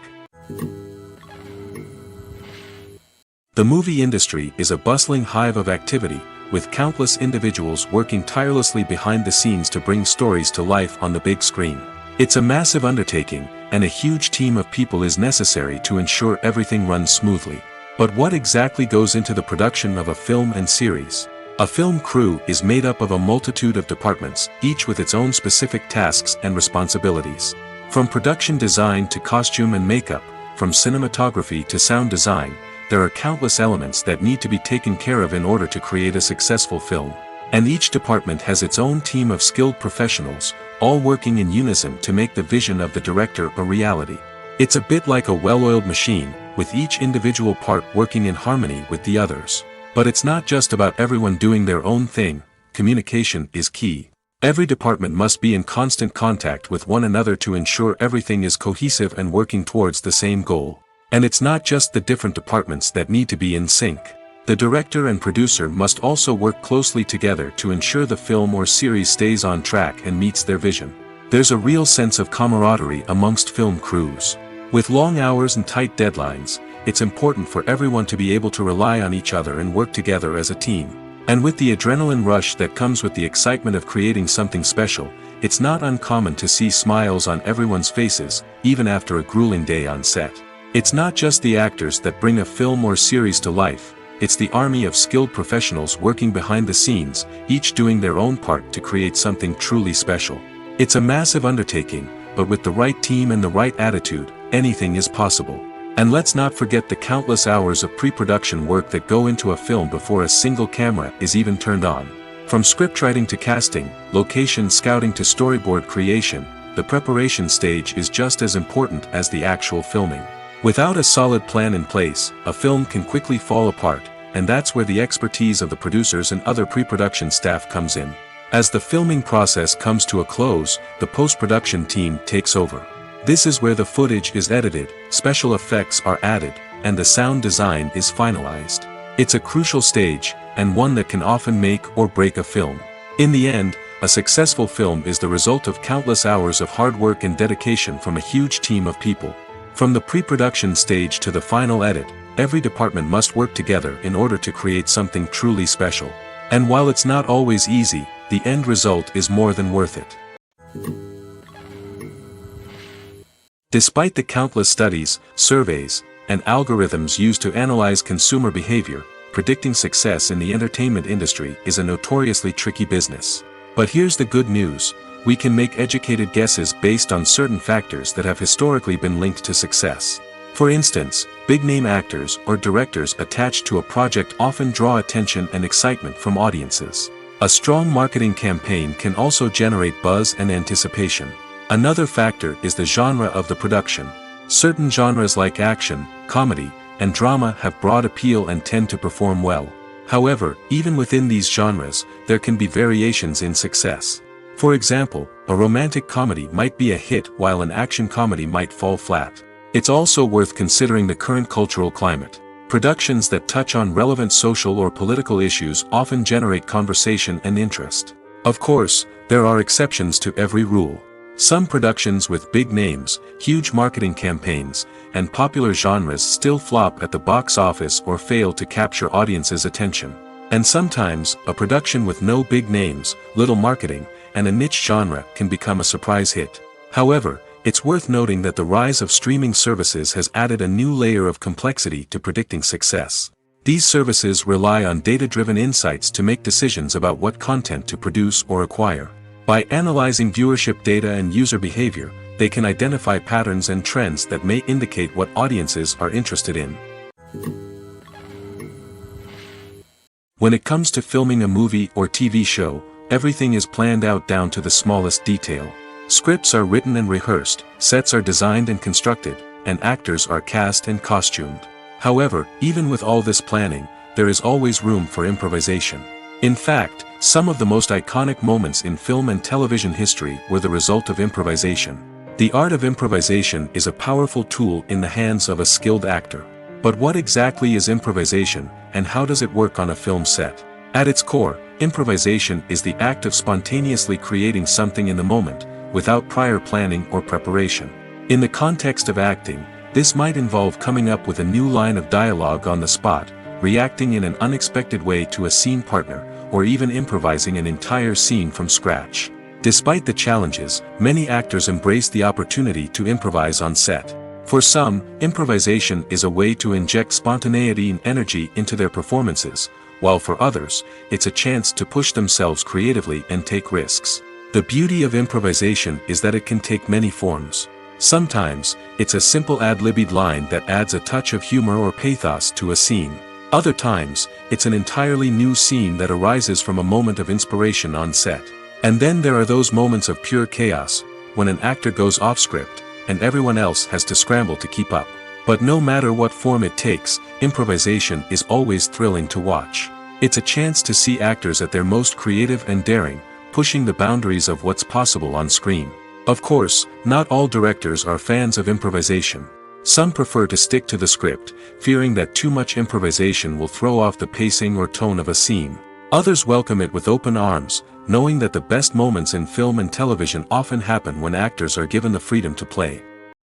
The movie industry is a bustling hive of activity, with countless individuals working tirelessly behind the scenes to bring stories to life on the big screen. It's a massive undertaking, and a huge team of people is necessary to ensure everything runs smoothly. But what exactly goes into the production of a film and series? A film crew is made up of a multitude of departments, each with its own specific tasks and responsibilities. From production design to costume and makeup, from cinematography to sound design, there are countless elements that need to be taken care of in order to create a successful film. And each department has its own team of skilled professionals, all working in unison to make the vision of the director a reality. It's a bit like a well-oiled machine, with each individual part working in harmony with the others. But it's not just about everyone doing their own thing. Communication is key. Every department must be in constant contact with one another to ensure everything is cohesive and working towards the same goal. And it's not just the different departments that need to be in sync. The director and producer must also work closely together to ensure the film or series stays on track and meets their vision. There's a real sense of camaraderie amongst film crews. With long hours and tight deadlines, it's important for everyone to be able to rely on each other and work together as a team. And with the adrenaline rush that comes with the excitement of creating something special, it's not uncommon to see smiles on everyone's faces, even after a grueling day on set. It's not just the actors that bring a film or series to life, it's the army of skilled professionals working behind the scenes, each doing their own part to create something truly special. It's a massive undertaking, but with the right team and the right attitude, anything is possible. And let's not forget the countless hours of pre-production work that go into a film before a single camera is even turned on. From scriptwriting to casting, location scouting to storyboard creation, the preparation stage is just as important as the actual filming. Without a solid plan in place, a film can quickly fall apart, and that's where the expertise of the producers and other pre-production staff comes in. As the filming process comes to a close, the post-production team takes over. This is where the footage is edited, special effects are added, and the sound design is finalized. It's a crucial stage, and one that can often make or break a film. In the end, a successful film is the result of countless hours of hard work and dedication from a huge team of people. From the pre-production stage to the final edit, every department must work together in order to create something truly special. And while it's not always easy, the end result is more than worth it. Despite the countless studies, surveys, and algorithms used to analyze consumer behavior, predicting success in the entertainment industry is a notoriously tricky business. But here's the good news: we can make educated guesses based on certain factors that have historically been linked to success. For instance, big-name actors or directors attached to a project often draw attention and excitement from audiences. A strong marketing campaign can also generate buzz and anticipation. Another factor is the genre of the production. Certain genres like action, comedy, and drama have broad appeal and tend to perform well. However, even within these genres, there can be variations in success. For example, a romantic comedy might be a hit while an action comedy might fall flat. It's also worth considering the current cultural climate. Productions that touch on relevant social or political issues often generate conversation and interest. Of course, there are exceptions to every rule. Some productions with big names, huge marketing campaigns, and popular genres still flop at the box office or fail to capture audiences' attention. And sometimes, a production with no big names, little marketing, and a niche genre can become a surprise hit. However, it's worth noting that the rise of streaming services has added a new layer of complexity to predicting success. These services rely on data-driven insights to make decisions about what content to produce or acquire. By analyzing viewership data and user behavior, they can identify patterns and trends that may indicate what audiences are interested in. When it comes to filming a movie or TV show, everything is planned out down to the smallest detail. Scripts are written and rehearsed, sets are designed and constructed, and actors are cast and costumed. However, even with all this planning, there is always room for improvisation. In fact, some of the most iconic moments in film and television history were the result of improvisation. The art of improvisation is a powerful tool in the hands of a skilled actor. But what exactly is improvisation, and how does it work on a film set? At its core, improvisation is the act of spontaneously creating something in the moment, without prior planning or preparation. In the context of acting, this might involve coming up with a new line of dialogue on the spot, reacting in an unexpected way to a scene partner, or even improvising an entire scene from scratch. Despite the challenges, many actors embrace the opportunity to improvise on set. For some, improvisation is a way to inject spontaneity and energy into their performances, while for others, it's a chance to push themselves creatively and take risks. The beauty of improvisation is that it can take many forms. Sometimes, it's a simple ad-libbed line that adds a touch of humor or pathos to a scene. Other times, it's an entirely new scene that arises from a moment of inspiration on set. And then there are those moments of pure chaos, when an actor goes off script, and everyone else has to scramble to keep up. But no matter what form it takes, improvisation is always thrilling to watch. It's a chance to see actors at their most creative and daring, pushing the boundaries of what's possible on screen. Of course, not all directors are fans of improvisation. Some prefer to stick to the script, fearing that too much improvisation will throw off the pacing or tone of a scene. Others welcome it with open arms, knowing that the best moments in film and television often happen when actors are given the freedom to play.